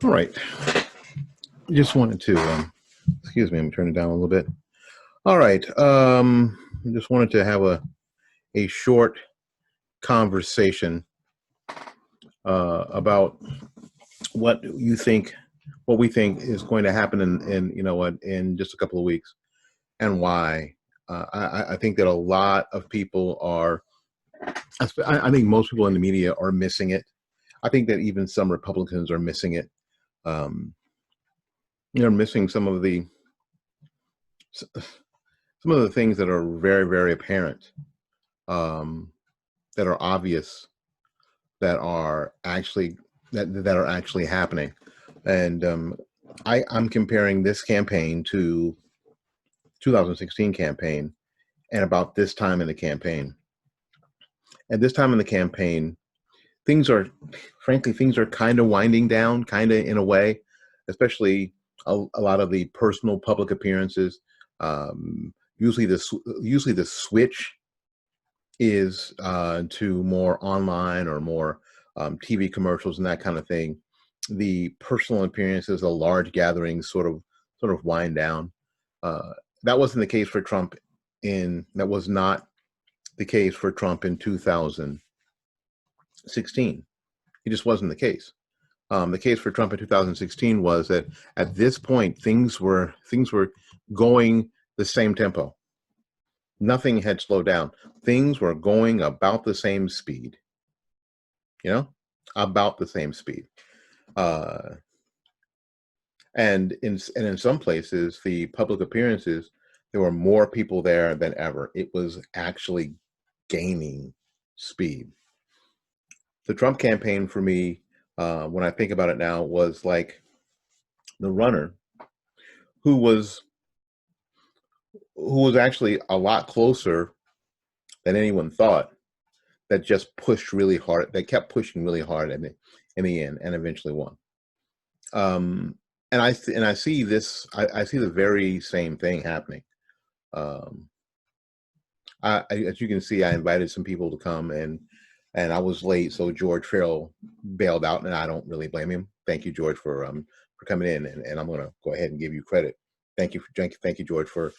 All right. Just wanted to, excuse me, I'm turning it down a little bit. All right. Just wanted to have a short conversation about what you think, what we think is going to happen in just a couple of weeks, and why. I think that a lot of people are, I think most people in the media are missing it. I think that even some Republicans are missing it. Um, they're missing some of the things that are very, very apparent, um, that are obvious, that are actually that are actually happening. And I'm comparing this campaign to 2016 campaign, and about this time in the campaign. At this time in the campaign, things are, frankly, things are kind of winding down, kind of in a way, especially a lot of the personal public appearances. Usually the switch is to more online or more TV commercials and that kind of thing. The personal appearances, the large gatherings, sort of wind down. That wasn't the case for Trump. That was not the case for Trump in 2016. It just wasn't the case. The case for Trump in 2016 was that at this point things were going the same tempo. Nothing had slowed down. Things were going about the same speed. About the same speed. And in some places, the public appearances, there were more people there than ever. It was actually gaining speed. The Trump campaign for me, when I think about it now, was like the runner who was actually a lot closer than anyone thought, that just pushed really hard. They kept pushing really hard in the end, and eventually won. And I see this. I see the very same thing happening. As you can see, I invited some people to come, and I was late, so George Farrell bailed out, and I don't really blame him. Thank you, George, for coming in, and I'm going to go ahead and give you credit. Thank you, George, for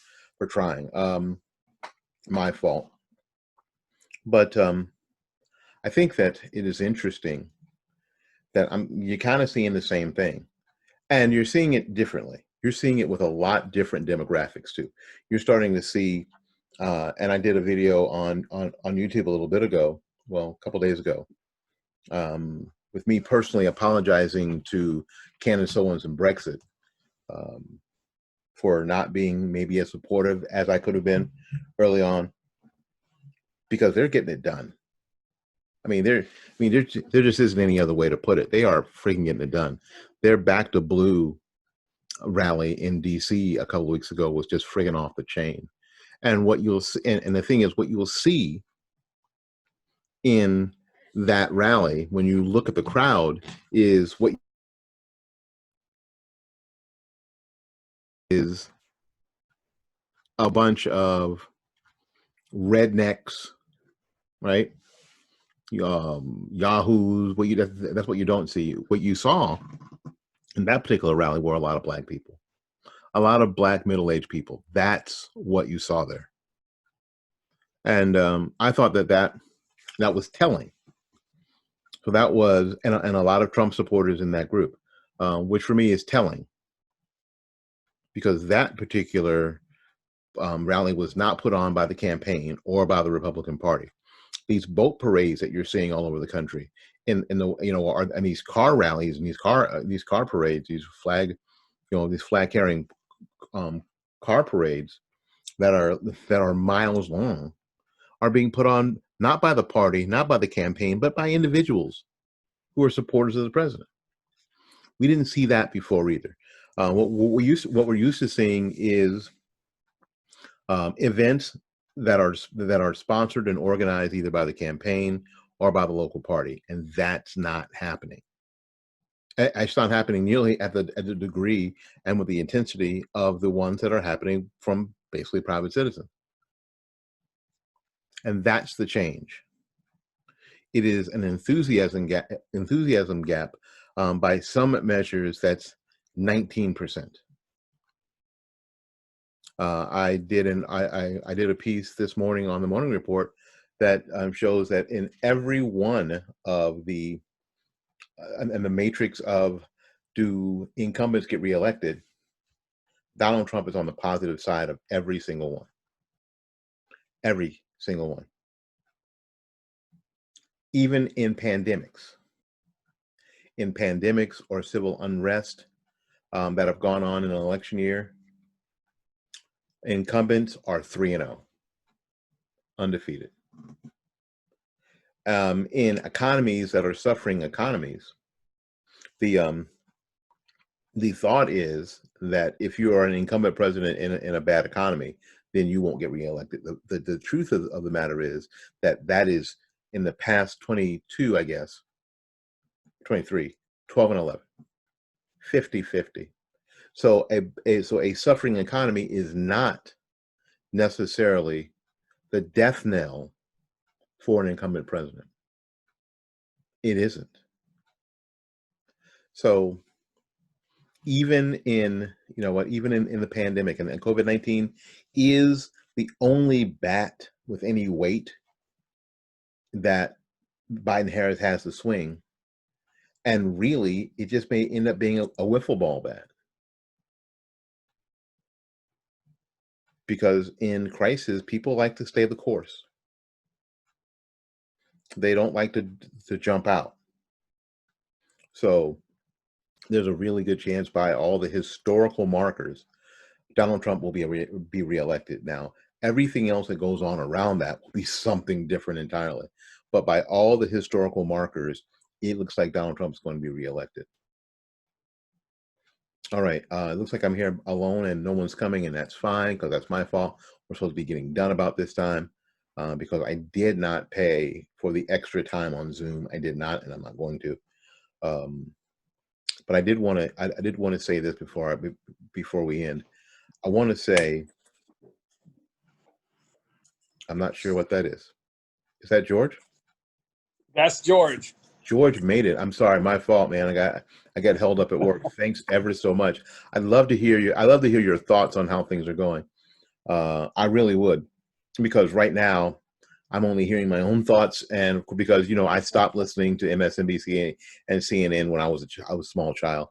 trying. My fault, but I think that it is interesting that you're kind of seeing the same thing, and you're seeing it differently. You're seeing it with a lot different demographics too. You're starting to see, and I did a video on YouTube a little bit ago, well, a couple days ago, with me personally apologizing to Candace Owens and Brexit, for not being maybe as supportive as I could have been early on, because they're getting it done. There just isn't any other way to put it. They are freaking getting it done. Their Back to Blue rally in DC a couple of weeks ago was just friggin' off the chain. And what you'll see, and the thing is, what you will see in that rally, when you look at the crowd, is what is a bunch of rednecks, right? Yahoos. That's what you don't see. What you saw in that particular rally were a lot of black people, a lot of black middle-aged people. That's what you saw there. And I thought that was telling. So that was, and a lot of Trump supporters in that group, which for me is telling, because that particular rally was not put on by the campaign or by the Republican Party. These boat parades that you're seeing all over the country, and these car rallies and these car parades, these flag carrying car parades that are miles long, are being put on not by the party, not by the campaign, but by individuals who are supporters of the president. We didn't see that before either. What we're used to seeing is events that are sponsored and organized either by the campaign or by the local party, and that's not happening. It's not happening nearly at the degree and with the intensity of the ones that are happening from basically private citizens. And that's the change. It is an enthusiasm gap By some measures, that's 19%. I did a piece this morning on the Morning Report that shows that in every one of the and the matrix of do incumbents get reelected, Donald Trump is on the positive side of every single one. Every single one. Even in pandemics or civil unrest that have gone on in an election year, incumbents are 3-0, undefeated. In economies that are suffering economies, the thought is that if you are an incumbent president in a bad economy, then you won't get reelected. The truth of the matter is that is in the past 22, I guess, 23, 12 and 11, 50-50. So a suffering economy is not necessarily the death knell for an incumbent president. It isn't. So even in, even in the pandemic, and COVID-19 is the only bat with any weight that Biden-Harris has to swing. And really, it just may end up being a wiffle ball bat. Because in crisis, people like to stay the course. They don't like to jump out. So there's a really good chance, by all the historical markers, Donald Trump will be reelected. Now, everything else that goes on around that will be something different entirely. But by all the historical markers, it looks like Donald Trump's going to be reelected. All right, it looks like I'm here alone and no one's coming, and that's fine, because that's my fault. We're supposed to be getting done about this time, because I did not pay for the extra time on Zoom. I did not, and I'm not going to. But I did want to say this before we end. I want to say, I'm not sure what that is. Is that George? That's George. George made it. I'm sorry, my fault, man. I got held up at work. Thanks ever so much. I'd love to hear your thoughts on how things are going. I really would, because right now I'm only hearing my own thoughts, and because I stopped listening to MSNBC and CNN when I was a small child.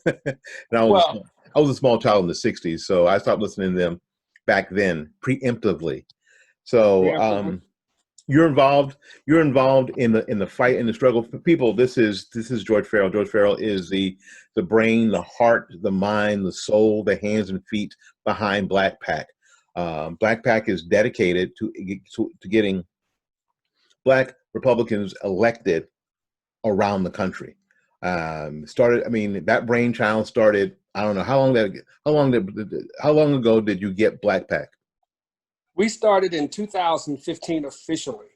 And I was a small child in the '60s, so I stopped listening to them back then preemptively. So you're involved in the fight and the struggle for people. This is George Farrell. George Farrell is the brain, the heart, the mind, the soul, the hands and feet behind BLAKPAC. BLAKPAC is dedicated to getting Black Republicans elected around the country. That brainchild started, I don't know how long ago did you get BLAKPAC? We started in 2015 officially,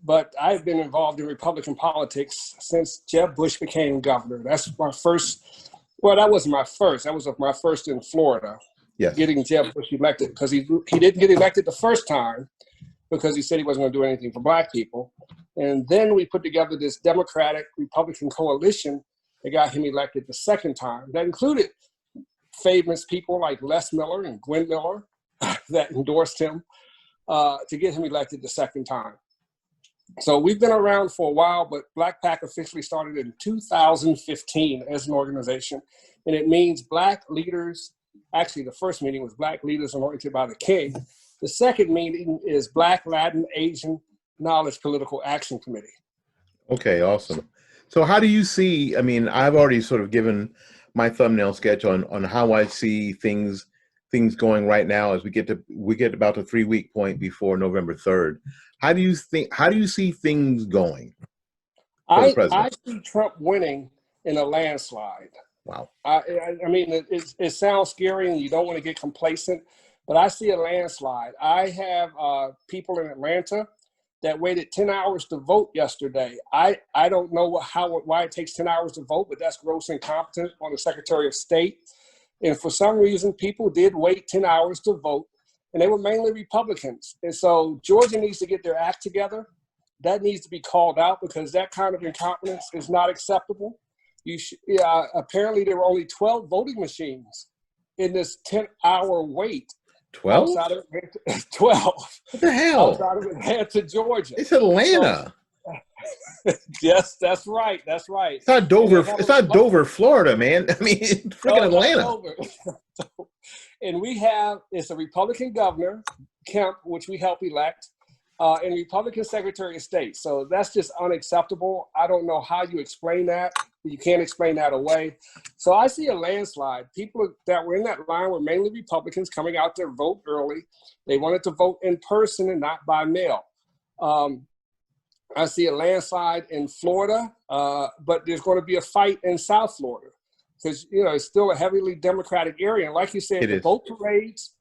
but I've been involved in Republican politics since Jeb Bush became governor. That's my first. Well, that wasn't my first. That was my first in Florida. Yes. Getting Jeb Bush elected, because he didn't get elected the first time because he said he wasn't going to do anything for Black people. And then we put together this Democratic-Republican coalition that got him elected the second time. That included famous people like Les Miller and Gwen Miller that endorsed him to get him elected the second time. So we've been around for a while, but BLAKPAC officially started in 2015 as an organization. And it means Black leaders. Actually, the first meeting was Black Leaders Anointed by the King. The second meeting is Black, Latin, Asian Knowledge Political Action Committee. Okay, awesome. So how do you see, I've already sort of given my thumbnail sketch on how I see things going right now as we get about the 3-week point before November 3rd. How do you see things going? I see Trump winning in a landslide. Wow. It sounds scary and you don't want to get complacent, but I see a landslide. I have people in Atlanta that waited 10 hours to vote yesterday. I don't know why it takes 10 hours to vote, but that's gross incompetence on the Secretary of State. And for some reason, people did wait 10 hours to vote, and they were mainly Republicans. And so Georgia needs to get their act together. that needs to be called out, because that kind of incompetence is not acceptable. Apparently there were only 12 voting machines in this 10-hour wait. 12? Outside of 12. What the hell? Outside of Atlanta, Georgia. It's Atlanta. So, yes, that's right. That's right. It's not Dover. It's not Dover, Florida, man. I mean, it's freaking Atlanta. And it's a Republican governor, Kemp, which we helped elect, and Republican Secretary of State. So that's just unacceptable. I don't know how you explain that. You can't explain that away. So I see a landslide. People that were in that line were mainly Republicans coming out to vote early. They wanted to vote in person and not by mail. I see a landslide in Florida, but there's going to be a fight in South Florida because, it's still a heavily Democratic area. And like you said, the vote parades,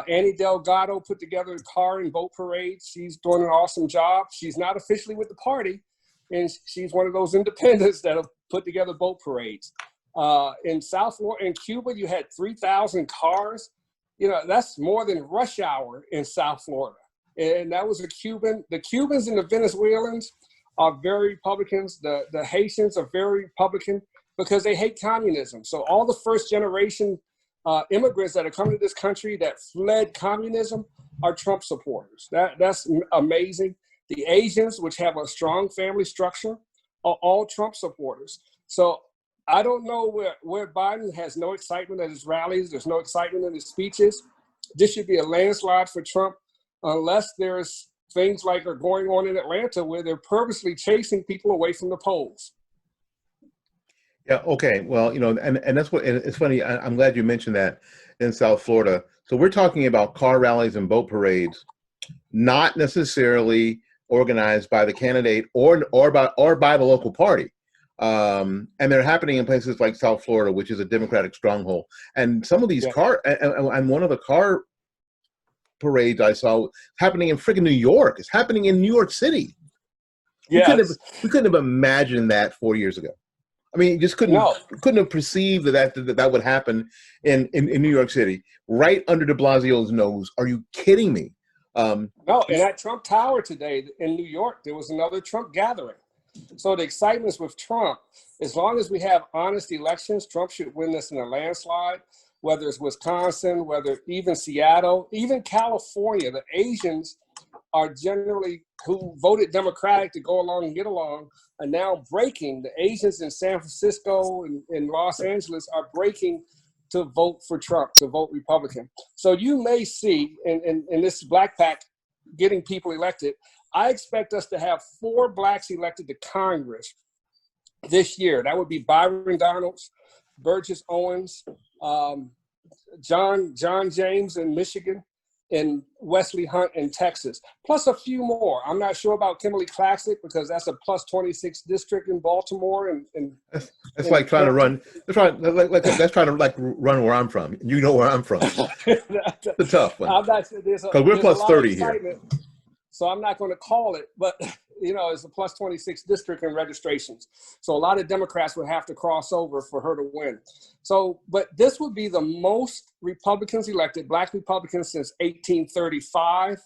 Annie Delgado put together a car and vote parades. She's doing an awesome job. She's not officially with the party, and she's one of those independents that have put together boat parades. In South Florida, in Cuba, you had 3,000 cars. That's more than rush hour in South Florida. And that was the Cubans and the Venezuelans are very Republicans. The Haitians are very Republican because they hate communism. So all the first generation immigrants that are coming to this country that fled communism are Trump supporters. That's amazing. The Asians, which have a strong family structure, are all Trump supporters. So I don't know where Biden has no excitement at his rallies. There's no excitement in his speeches. This should be a landslide for Trump unless there's things like are going on in Atlanta where they're purposely chasing people away from the polls. Yeah. Okay. Well, and that's what, and it's funny. I'm glad you mentioned that in South Florida. So we're talking about car rallies and boat parades, not necessarily organized by the candidate or by the local party. And they're happening in places like South Florida, which is a Democratic stronghold. And some of these and one of the car parades I saw happening in freaking New York. It's happening in New York City. Yes. We couldn't have imagined that 4 years ago. I mean, you just couldn't have perceived that would happen in New York City, right under de Blasio's nose. Are you kidding me? No, and at Trump Tower today in New York, there was another Trump gathering. So the excitement's with Trump. As long as we have honest elections, Trump should win this in a landslide, whether it's Wisconsin, whether even Seattle, even California. The Asians are generally who voted Democratic to go along and get along are now breaking. The Asians in San Francisco and in Los Angeles are breaking to vote for Trump, to vote Republican. So you may see in this BLAKPAC getting people elected, I expect us to have 4 blacks elected to Congress this year. That would be Byron Donalds, Burgess Owens, John James in Michigan, and Wesley Hunt in Texas, plus a few more. I'm not sure about Kimberly Classic because that's a plus 26 district in Baltimore. And that's like trying to run. That's trying to run where I'm from. You know where I'm from. It's a tough one. Because we're plus 30 here. So I'm not going to call it, but it's a plus 26 district in registrations. So a lot of Democrats would have to cross over for her to win. So, but this would be the most Republicans elected, black Republicans, since 1845.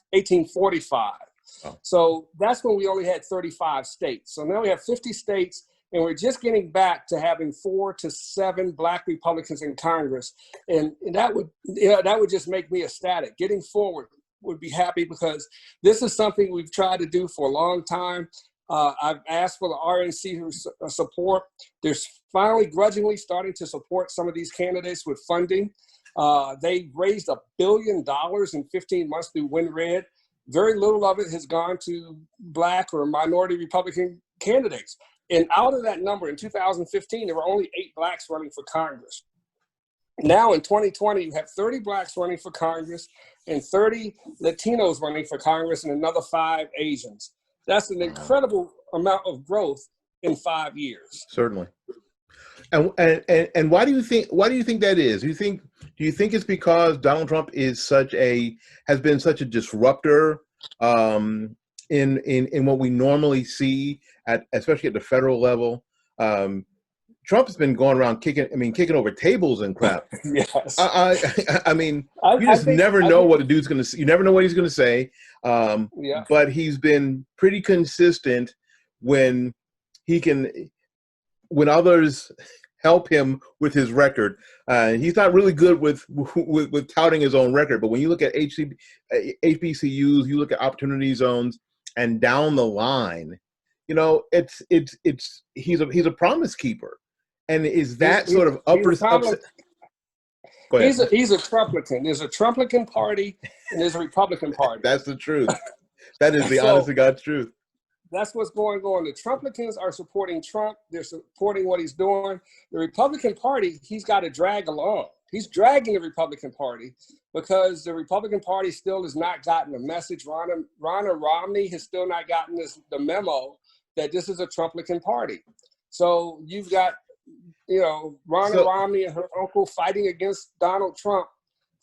Oh. So that's when we only had 35 states. So now we have 50 states, and we're just getting back to having 4 to 7 black Republicans in Congress. And that would just make me ecstatic. Getting forward would be happy because this is something we've tried to do for a long time. I've asked for the RNC support. They're finally grudgingly starting to support some of these candidates with funding. They raised $1 billion in 15 months through WinRed. Very little of it has gone to black or minority Republican candidates. And out of that number in 2015, there were only 8 blacks running for Congress. Now in 2020, you have 30 blacks running for Congress and 30 Latinos running for Congress and another 5 Asians. That's an incredible amount of growth in 5 years. Certainly. And why do you think that is? Do you think it's because Donald Trump has been such a disruptor in what we normally see especially at the federal level? Trump's been going around kicking over tables and crap. Yes. I mean, you I just think, never know what a dude's going to say. You never know what he's going to say. yeah. But he's been pretty consistent when he can, when others help him with his record. He's not really good with touting his own record. But when you look at HBCUs, you look at opportunity zones, and down the line, you know, he's a promise keeper. And is that sort of upset? Go ahead. He's a Trumplican. There's a Trumplican party and there's a Republican party. That's the truth. That is the So, honest to God truth. That's what's going on. The Trumplicans are supporting Trump. They're supporting what he's doing. The Republican Party, he's got to drag along. He's dragging the Republican Party because the Republican Party still has not gotten the message. Ron Romney has still not gotten the memo that this is a Trumplican party. So you've got, you know, Romney and her uncle fighting against Donald Trump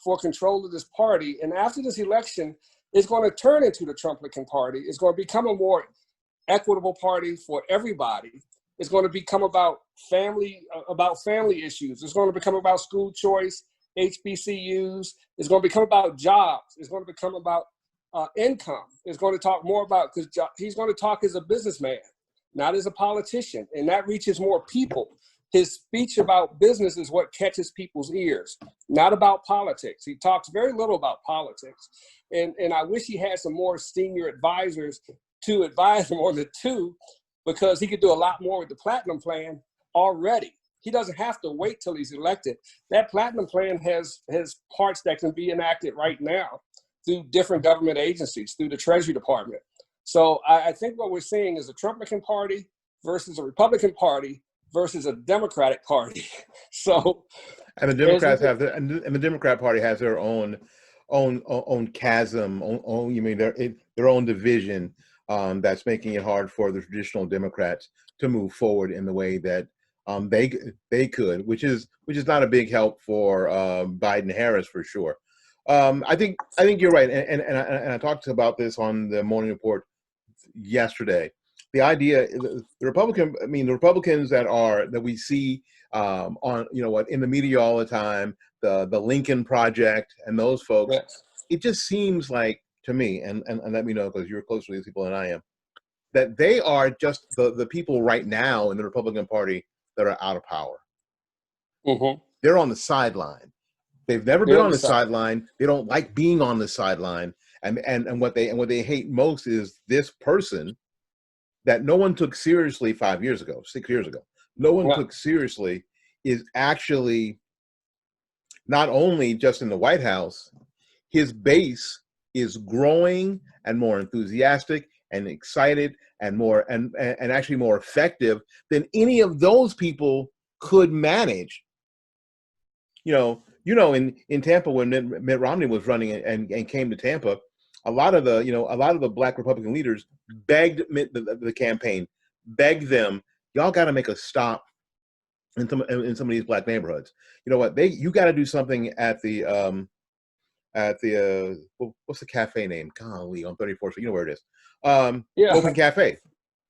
for control of this party. And after this election, it's going to turn into the Trumplican party. It's going to become a more equitable party for everybody. It's going to become about family issues. It's going to become about school choice, HBCUs. It's going to become about jobs. It's going to become about income. It's going to talk more about, because he's going to talk as a businessman, not as a politician, and that reaches more people. His speech about business is what catches people's ears, not about politics. He talks very little about politics, and I wish he had some more senior advisors to advise him on the two, because he could do a lot more with the Platinum Plan already. He doesn't have to wait till he's elected. That Platinum Plan has parts that can be enacted right now through different government agencies, through the Treasury Department. So I think what we're seeing is a Trumpican party versus a Republican Party versus a Democratic Party. So, and the Democrats have and the Democrat Party has their own chasm, their own division. That's making it hard for the traditional Democrats to move forward in the way that they could, which is not a big help for Biden Harris for sure. I think you're right, and I talked about this on the Morning Report yesterday. The idea, the Republicans that we see on, you know what, in the media all the time, the Lincoln Project and those folks, yes. It just seems like to me, and let me know because you're closer to these people than I am, that they are just the people right now in the Republican Party that are out of power. Mm-hmm. They're on the sideline. They've never been on the sideline. They don't like being on the sideline, and what they hate most is this person that no one took seriously 5 years ago, 6 years ago. No one took seriously is actually not only just in the White House, his base is growing and more enthusiastic and excited and more and actually more effective than any of those people could manage. You know, in Tampa, when Mitt Romney was running and came to Tampa, a lot of the Black Republican leaders begged the campaign, begged them, y'all got to make a stop in some of these Black neighborhoods. You know what? You got to do something at the what's the cafe name? Golly, on 34th Street. You know where it is. Open Cafe.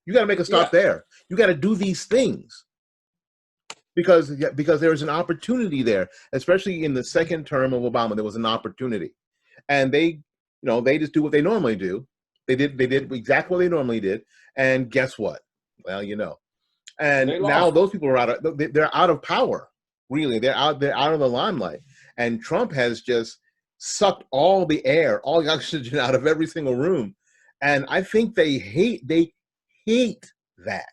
You got to make a stop there. You got to do these things because there's an opportunity there, especially in the second term of Obama. There was an opportunity, and they just do what they normally do. They did exactly what they normally did, and guess what? Well, and now those people are they're out of power. Really, they're out of the limelight, and Trump has just sucked all the air, all the oxygen out of every single room, and I think they hate that.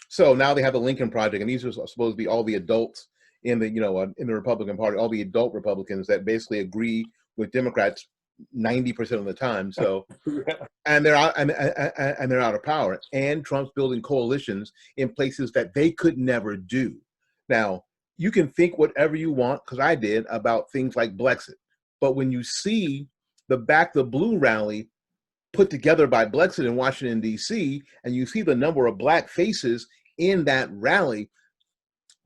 So now they have the Lincoln Project, and these are supposed to be all the adults in the in the Republican Party, all the adult Republicans that basically agree with Democrats 90% of the time. So, and they're out, and they're out of power. And Trump's building coalitions in places that they could never do. Now, you can think whatever you want, because I did, about things like Brexit. But when you see the Back the Blue rally put together by Brexit in Washington, D.C., and you see the number of Black faces in that rally,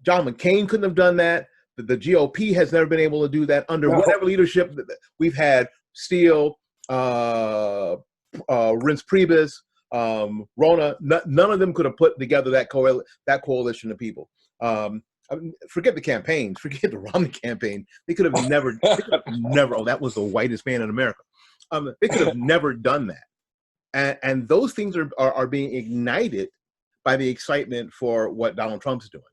John McCain couldn't have done that. The GOP has never been able to do that under whatever leadership we've had. Steele, Reince Priebus, Rona, none of them could have put together that coalition of people. I mean, forget the campaigns, forget the Romney campaign. They could have never, never. Oh, that was the whitest man in America. They could have never done that. And those things are being ignited by the excitement for what Donald Trump's doing.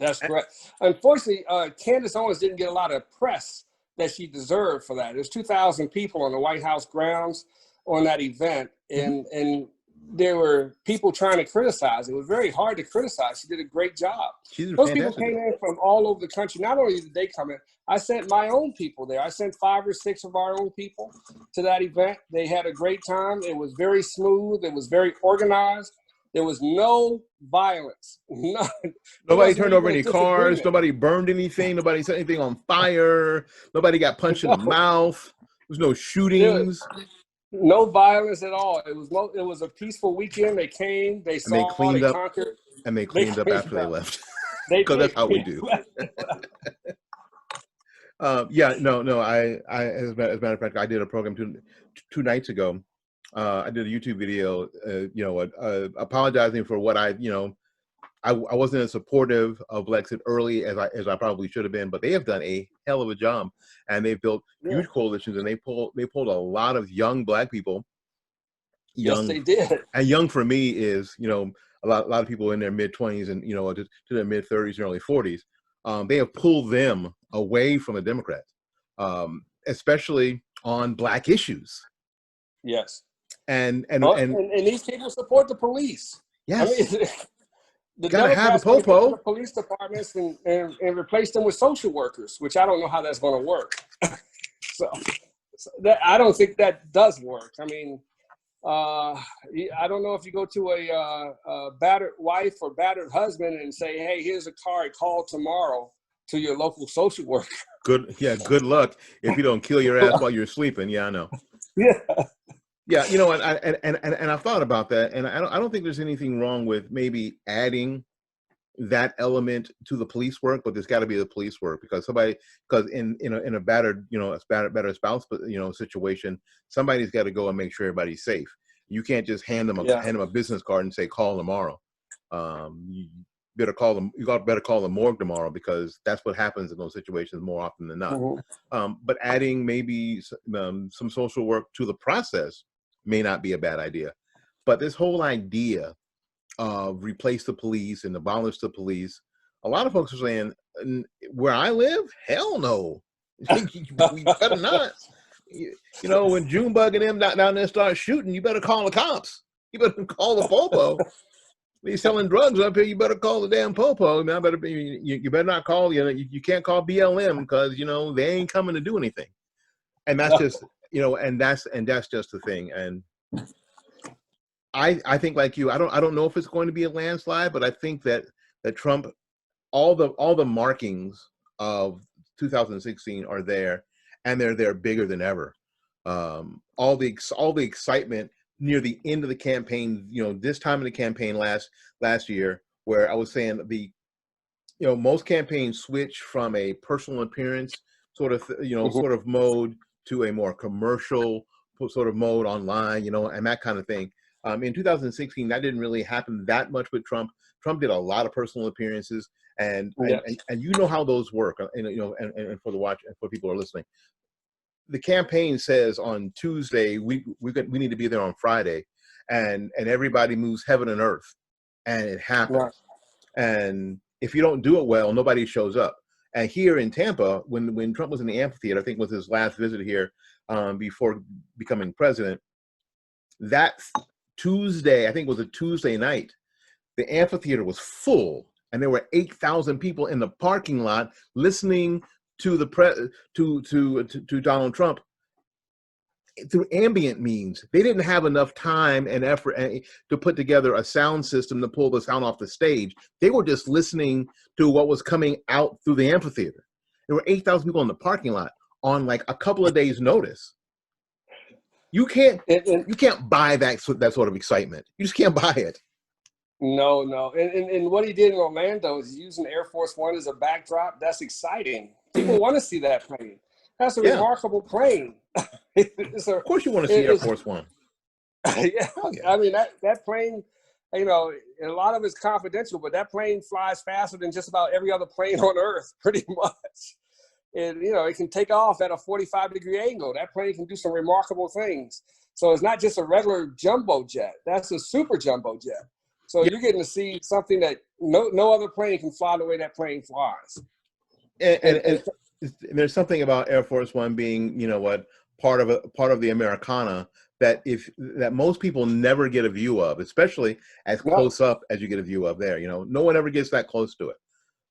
That's correct. Unfortunately, Candace Owens didn't get a lot of press that she deserved for that. There's 2,000 people on the White House grounds on that event, and there were people trying to criticize. It was very hard to criticize. She did a great job. Those people came in from all over the country. Not only did they come in, I sent my own people there. I sent 5 or 6 of our own people to that event. They had a great time. It was very smooth. It was very organized. There was no violence. Nobody turned over any cars. Nobody burned anything. Nobody set anything on fire. Nobody got punched in the mouth. There was no shootings. No violence at all. It was a peaceful weekend. They came, they saw, they conquered. And they cleaned up after they left. Because that's how we do. Yeah, no. I as a matter of fact, I did a program two nights ago. I did a YouTube video, apologizing for what I wasn't as supportive of Brexit early as I probably should have been, but they have done a hell of a job, and they've built huge coalitions, and they pulled a lot of young Black people. Yes, they did. And young for me is a lot of people in their mid-20s and to their mid-30s and early 40s. They have pulled them away from the Democrats, especially on Black issues. Yes. And these people support the police. Yes. I mean, the gotta have a popo. The police departments and replace them with social workers, which I don't know how that's going to work. so that I don't think that does work. I mean, I don't know if you go to a battered wife or battered husband and say, "Hey, here's a card. Call tomorrow to your local social worker." Good luck if you don't kill your ass while you're sleeping. Yeah, I know. Yeah. Yeah, and I've thought about that, and I don't think there's anything wrong with maybe adding that element to the police work, but there's got to be the police work because in a battered battered spouse situation, somebody's got to go and make sure everybody's safe. You can't just hand them a business card and say call tomorrow. You better call them. You better call the morgue tomorrow because that's what happens in those situations more often than not. But adding maybe some social work to the process may not be a bad idea. But this whole idea of replace the police and abolish the police, a lot of folks are saying, where I live, hell no. We better not. When Junebug and them down there start shooting, you better call the cops. You better call the popo. He's selling drugs up here. You better call the damn popo. I mean, you better not call. You can't call BLM because they ain't coming to do anything. And that's just and that's just the thing. And I think like you, I don't know if it's going to be a landslide, but I think that Trump, all the markings of 2016 are there, and they're there bigger than ever. All the excitement near the end of the campaign, this time in the campaign last year, where I was saying most campaigns switch from a personal appearance sort of mode to a more commercial sort of mode online, and that kind of thing. In 2016, that didn't really happen that much with Trump. Trump did a lot of personal appearances, and how those work, and for the watch and for people who are listening. The campaign says on Tuesday we need to be there on Friday, and everybody moves heaven and earth, and it happens. Right. And if you don't do it well, nobody shows up. And here in Tampa, when Trump was in the amphitheater, I think was his last visit here before becoming president, that Tuesday, I think it was a Tuesday night, the amphitheater was full, and there were 8,000 people in the parking lot listening to to Donald Trump through ambient means. They didn't have enough time and effort to put together a sound system to pull the sound off the stage. They were just listening to what was coming out through the amphitheater. There were 8,000 people in the parking lot on like a couple of days' notice. You can't buy that sort of excitement. You just can't buy it. No. And what he did in Orlando is using Air Force One as a backdrop. That's exciting. People want to see that plane. That's a remarkable plane. Of course you want to see Air Force One. Yeah. I mean, that plane, you know, a lot of it's confidential, but that plane flies faster than just about every other plane on Earth, pretty much. And, you know, it can take off at a 45-degree angle. That plane can do some remarkable things. So it's not just a regular jumbo jet. That's a super jumbo jet. So Yeah. you're getting to see something that no other plane can fly the way that plane flies. And there's something about Air Force One being, you know what, part of the Americana that most people never get a view of, especially as close up as you get a view of there. You know, no one ever gets that close to it.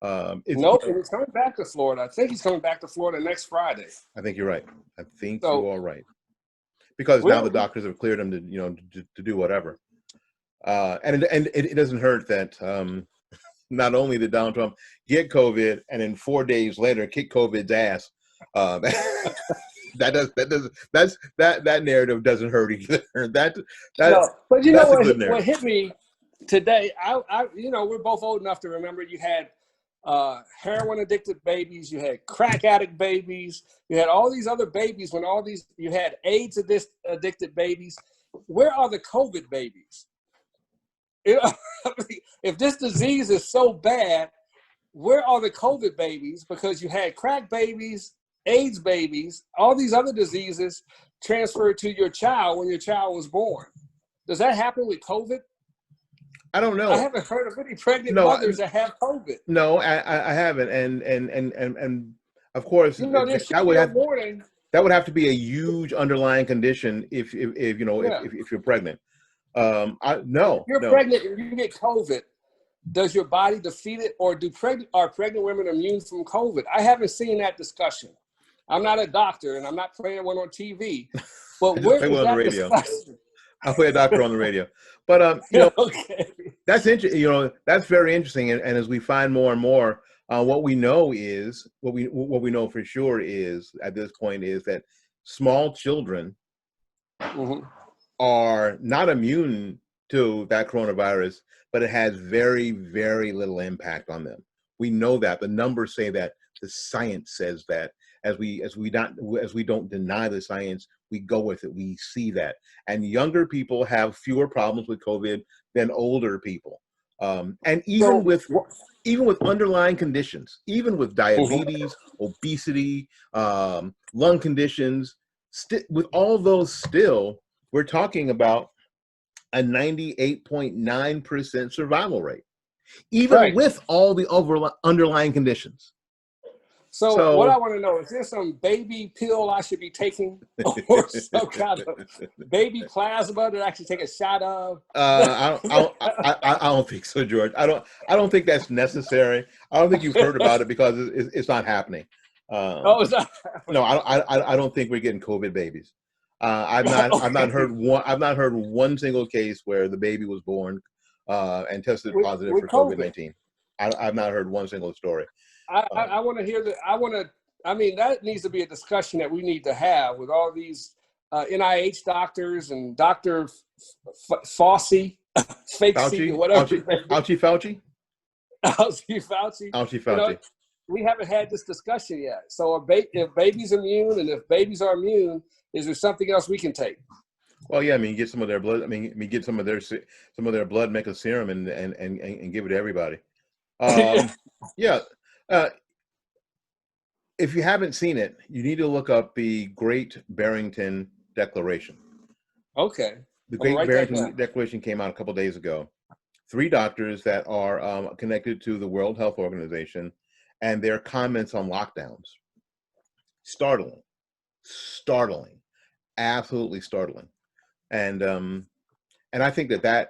Nope, you know, and he's coming back to Florida. I think he's coming back to Florida next Friday. I think you're right. I think you are right. Because now the doctors have cleared him to, you know, to do whatever. And it doesn't hurt that not only did Donald Trump get COVID and then 4 days later kick COVID's ass. That narrative doesn't hurt either. But you know what hit me today? I you know, we're both old enough to remember you had heroin addicted babies, you had crack addict babies, you had all these other babies you had AIDS addicted babies. Where are the COVID babies? You know, if this disease is so bad, where are the COVID babies? Because you had crack babies, AIDS babies, all these other diseases transferred to your child when your child was born. Does that happen with COVID? I don't know. I haven't heard of any pregnant mothers that have COVID. No, I haven't, and of course, you know, that would have to be a huge underlying condition if you know if you're pregnant. If you're pregnant and you get COVID, does your body defeat it, or are pregnant women immune from COVID? I haven't seen that discussion. I'm not a doctor, and I'm not playing one on TV. But where is that discussion? I'll play a doctor on the radio. But you know, that's interesting. You know, that's very interesting. And as we find more and more, what we know for sure is at this point is that small children are not immune to that coronavirus, but it has very, very little impact on them. We know that. The numbers say that. The science says that. As we don't deny the science, we go with it. We see that. And younger people have fewer problems with COVID than older people. And even with underlying conditions, even with diabetes, obesity, lung conditions, with all those still, we're talking about a 98.9% survival rate, even with all the underlying conditions. So what I want to know, is there some baby pill I should be taking, or some kind of baby plasma that I should take a shot of? I don't think so, George. I don't think that's necessary. I don't think you've heard about it because it's not happening. It's not happening. No, I don't think we're getting COVID babies. I've not heard one single case where the baby was born and tested positive for COVID-19. I've not heard one single story. I want to hear that. I mean, that needs to be a discussion that we need to have with all these NIH doctors and Dr. Fauci, Fauci, whatever. Fauci. You know, we haven't had this discussion yet. So if baby's immune, and if babies are immune, is there something else we can take? Well, yeah. I mean, get some of their blood. I mean, get some of their blood, make a serum, and give it to everybody. Yeah. If you haven't seen it, you need to look up the Great Barrington Declaration. Okay. The Great Barrington Declaration came out a couple days ago. 3 doctors that are connected to the World Health Organization, and their comments on lockdowns. Startling, absolutely startling, and I think that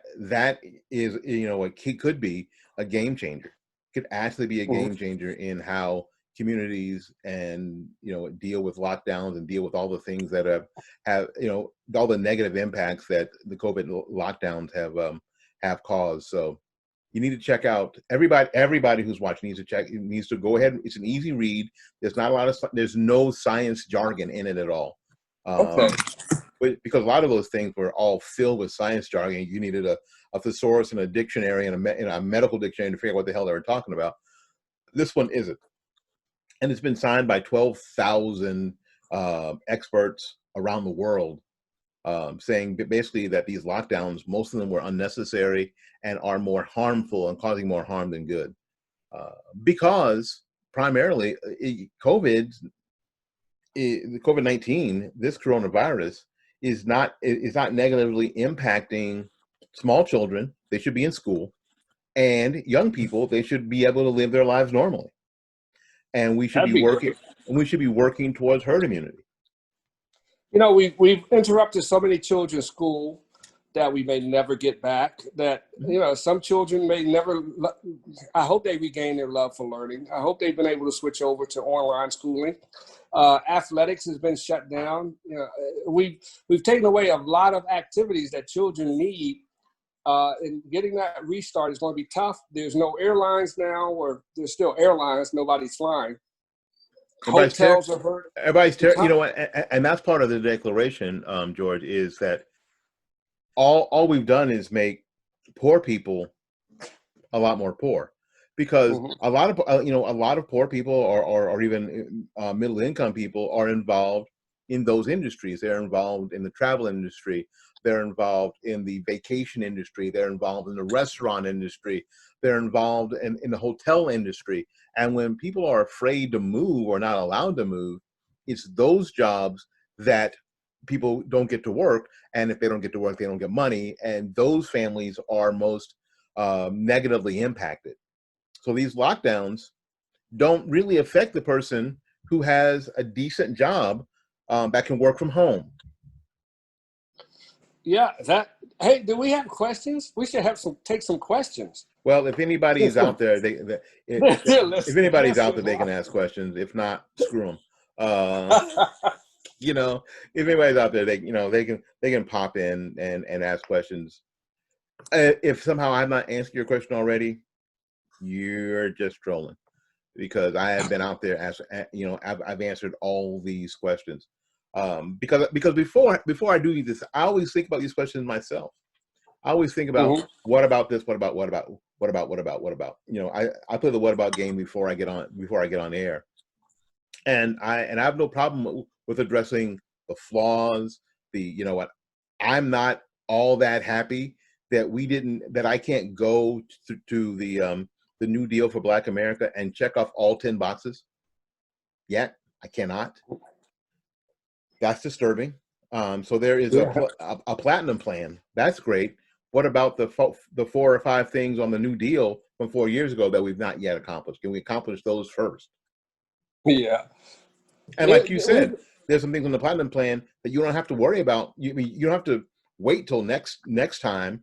is, you know, it could be a game changer. Could actually be a game changer in how communities and, you know, deal with lockdowns and deal with all the things that have you know, all the negative impacts that the COVID lockdowns have caused. So you need to check out, everybody who's watching needs to go ahead. It's an easy read. There's no science jargon in it at all. Because a lot of those things were all filled with science jargon. You needed a thesaurus and a dictionary and a medical dictionary to figure out what the hell they were talking about. This one isn't. And it's been signed by 12,000 experts around the world. saying basically that these lockdowns, most of them were unnecessary and are more harmful and causing more harm than good. Because primarily COVID-19, this coronavirus is not negatively impacting small children. They should be in school, and young people, they should be able to live their lives normally. And we should That'd be be working great. and we should be working towards herd immunity. You know, we've interrupted so many children's school that we may never get back. That, you know, some children may never. I hope they regain their love for learning. I hope they've been able to switch over to online schooling. Athletics has been shut down. You know, we've taken away a lot of activities that children need. And getting that restart is going to be tough. There's no airlines now, or there's still airlines. Nobody's flying. Hotels are hurt. You know what? And that's part of the declaration, George, is that all we've done is make poor people a lot more poor, because a lot of poor people or even middle income people are involved in those industries. They're involved in the travel industry. They're involved in the vacation industry. They're involved in the restaurant industry. They're involved in the hotel industry. And when people are afraid to move or not allowed to move, it's those jobs that people don't get to work. And if they don't get to work, they don't get money. And those families are most negatively impacted. So these lockdowns don't really affect the person who has a decent job that can work from home. Yeah, hey, do we have questions? We should take some questions. Well, if anybody's out there, if anybody's out there, they can ask questions. If not, screw them. You know, if anybody's out there, they can pop in and ask questions. If somehow I've not answered your question already, you're just trolling, because I have been out there I've answered all these questions. Because before I do this, I always think about these questions myself. I always think about what about this, what about. You know, I play the what about game before I get on air, and I have no problem with addressing the flaws. I'm not all that happy that I can't go to the New Deal for Black America and check off all 10 boxes. Yet I cannot. That's disturbing. So there is a platinum plan. That's great. What about the 4 or 5 things on the New Deal from 4 years ago that we've not yet accomplished? Can we accomplish those first? Yeah. And like you said, there's some things on the platinum plan that you don't have to worry about. You don't have to wait till next time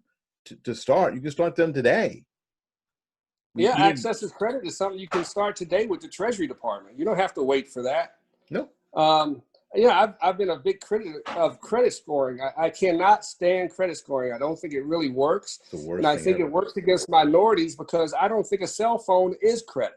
to start. You can start them today. Yeah, access to credit is something you can start today with the Treasury Department. You don't have to wait for that. No. I've been a big critic of credit scoring. I cannot stand credit scoring. I don't think it really works. And I think it works against minorities, because I don't think a cell phone is credit.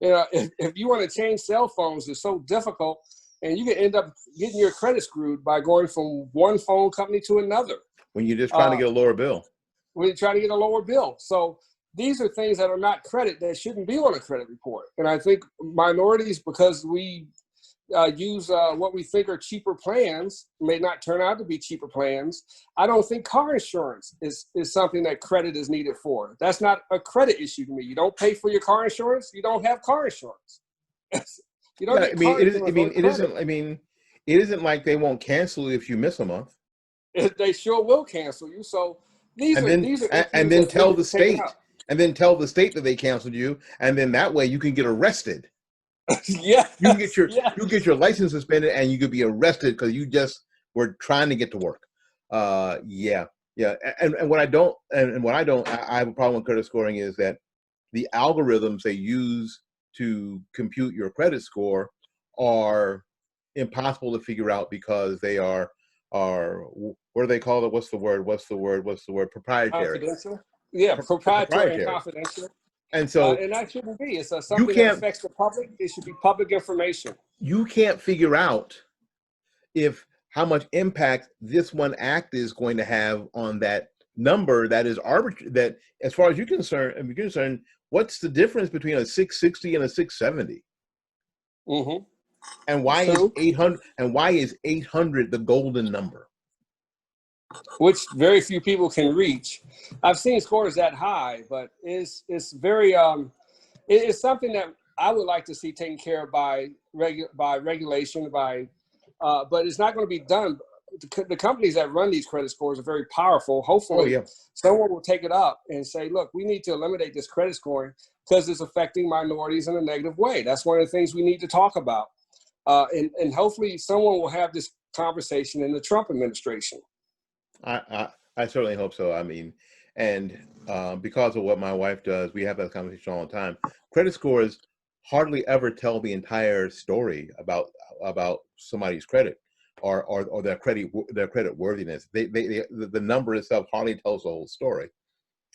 You know, if you want to change cell phones, it's so difficult, and you can end up getting your credit screwed by going from one phone company to another. When you're just trying to get a lower bill. When you're trying to get a lower bill. So these are things that are not credit, that shouldn't be on a credit report. And I think minorities, because we use what we think are cheaper plans, may not turn out to be cheaper plans. I don't think car insurance is something that credit is needed for. That's not a credit issue to me. You don't pay for your car insurance, you don't have car insurance. You don't it isn't like they won't cancel you if you miss a month. They sure will cancel you. So then tell the state that they canceled you, and then that way you can get arrested. Yeah, you get your license suspended, and you could be arrested because you just were trying to get to work. And what I have a problem with credit scoring is that the algorithms they use to compute your credit score are impossible to figure out, because they are what do they call it? What's the word? Proprietary. Confidential. Yeah, proprietary and confidential. And so, and that shouldn't be. It's something that affects the public. It should be public information. You can't figure out how much impact this one act is going to have on that number that is arbitrary. That, as far as you're concerned, what's the difference between a 660 and a 670? And why is 800? And why is 800 the golden number? which very few people can reach. I've seen scores that high, but it's very it's something that I would like to see taken care of by regulation, but it's not going to be done. The companies that run these credit scores are very powerful. Hopefully, someone will take it up and say, look, we need to eliminate this credit scoring because it's affecting minorities in a negative way. That's one of the things we need to talk about. And hopefully someone will have this conversation in the Trump administration. I certainly hope so. I mean, and because of what my wife does, we have that conversation all the time. Credit scores hardly ever tell the entire story about somebody's credit or their credit worthiness. The number itself hardly tells the whole story.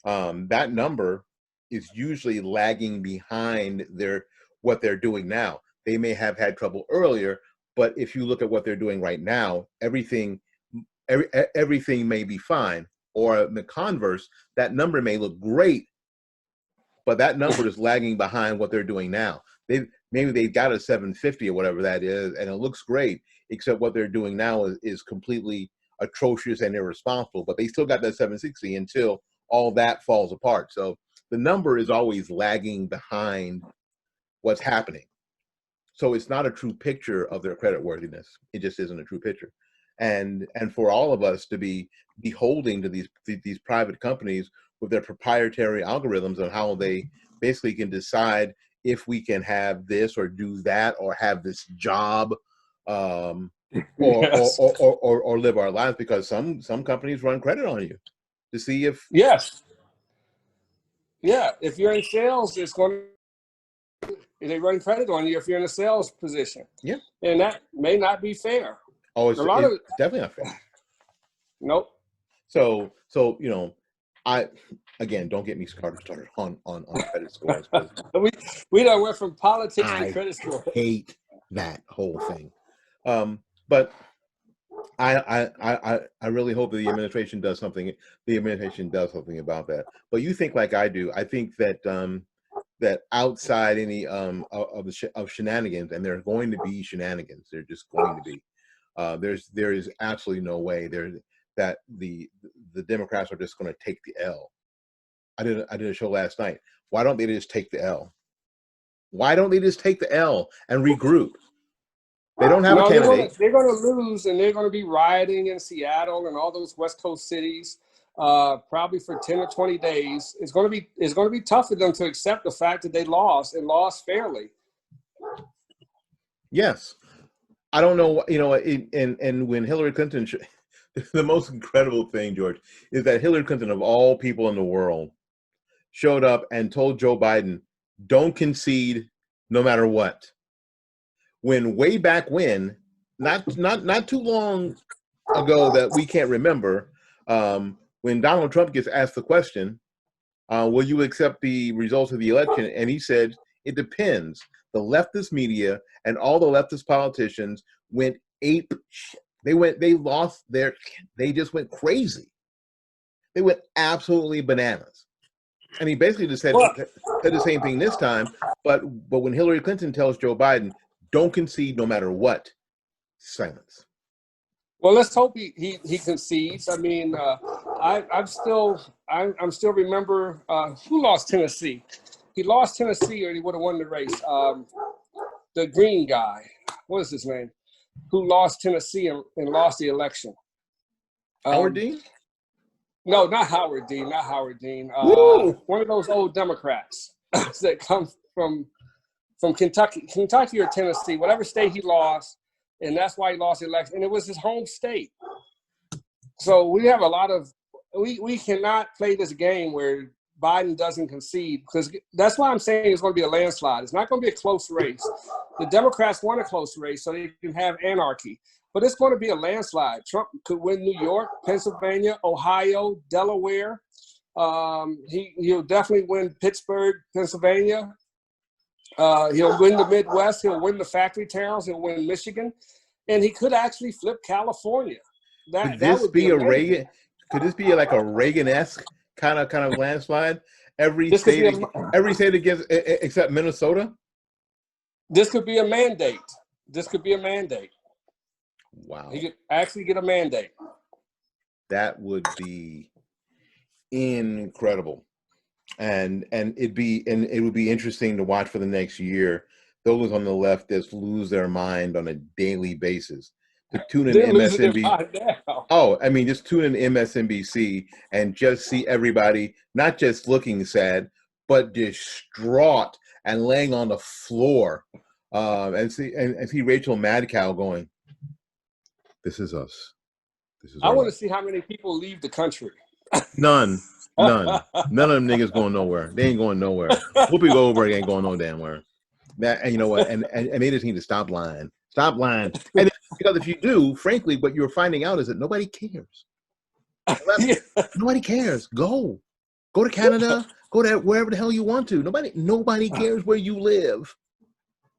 That number is usually lagging behind what they're doing now. They may have had trouble earlier, but if you look at what they're doing right now, everything may be fine. Or the converse, that number may look great, but that number is lagging behind what they're doing now. Maybe they've got a 750 or whatever that is, and it looks great, except what they're doing now is completely atrocious and irresponsible, but they still got that 760 until all that falls apart. So the number is always lagging behind what's happening. So it's not a true picture of their credit worthiness. It just isn't a true picture. And for all of us to be beholding to these private companies with their proprietary algorithms on how they basically can decide if we can have this or do that or have this job or live our lives, because some companies run credit on you to see if if you're in sales, they run credit on you if you're in a sales position. And that may not be fair. It's definitely not fair. Nope. So I don't get me started on credit scores. we don't went from politics to credit scores. I hate that whole thing. But I really hope that the administration does something. The administration does something about that. But you think like I do. I think that that outside any of shenanigans, and there are going to be shenanigans. They're just going to be. There is absolutely no way that the Democrats are just going to take the L. I did a show last night. Why don't they just take the L? Why don't they just take the L and regroup? They don't have a candidate. They're going to lose, and they're going to be rioting in Seattle and all those West Coast cities, probably for 10 or 20 days. It's going to be tough for them to accept the fact that they lost and lost fairly. Yes. I don't know, and when Hillary Clinton, the most incredible thing, George, is that Hillary Clinton, of all people in the world, showed up and told Joe Biden, don't concede no matter what. When way back when, not too long ago that we can't remember, when Donald Trump gets asked the question, will you accept the results of the election? And he said, it depends. The leftist media and all the leftist politicians went ape. They just went crazy. They went absolutely bananas. And he basically just said the same thing this time. But when Hillary Clinton tells Joe Biden, don't concede no matter what, silence. Well, let's hope he concedes. I mean, I'm still remember who lost Tennessee. He lost Tennessee, or he would have won the race. The green guy, what is his name? Who lost Tennessee and lost the election? Howard Dean? No, not Howard Dean. Not Howard Dean. One of those old Democrats that come from Kentucky or Tennessee, whatever state he lost, and that's why he lost the election. And it was his home state. So we have a lot of we cannot play this game where Biden doesn't concede, because that's why I'm saying it's going to be a landslide. It's not going to be a close race. The Democrats want a close race so they can have anarchy, but it's going to be a landslide. Trump could win New York, Pennsylvania, Ohio, Delaware. He'll definitely win Pittsburgh, Pennsylvania. He'll win the Midwest. He'll win the factory towns. He'll win Michigan, and he could actually flip California. Could this be a Reagan? Could this be like a Reagan-esque kind of landslide? Every state against except Minnesota. This could be a mandate. Wow. He could actually get a mandate. That would be incredible. And it would be interesting to watch for the next year. Those on the left just lose their mind on a daily basis. To tune in They're losing their MSNBC. mind now. Oh, I mean, just tune in MSNBC and just see everybody not just looking sad, but distraught and laying on the floor, and see Rachel Madcow going, "This is us. This is I our want to life." see how many people leave the country. None. None of them niggas going nowhere. They ain't going nowhere. Whoopi Goldberg ain't going no damn where. And you know what? And they just need to stop lying. Stop lying. And because if you do, frankly, what you're finding out is that nobody cares. Yeah. Nobody cares. Go to Canada. Go to wherever the hell you want to. Nobody cares where you live.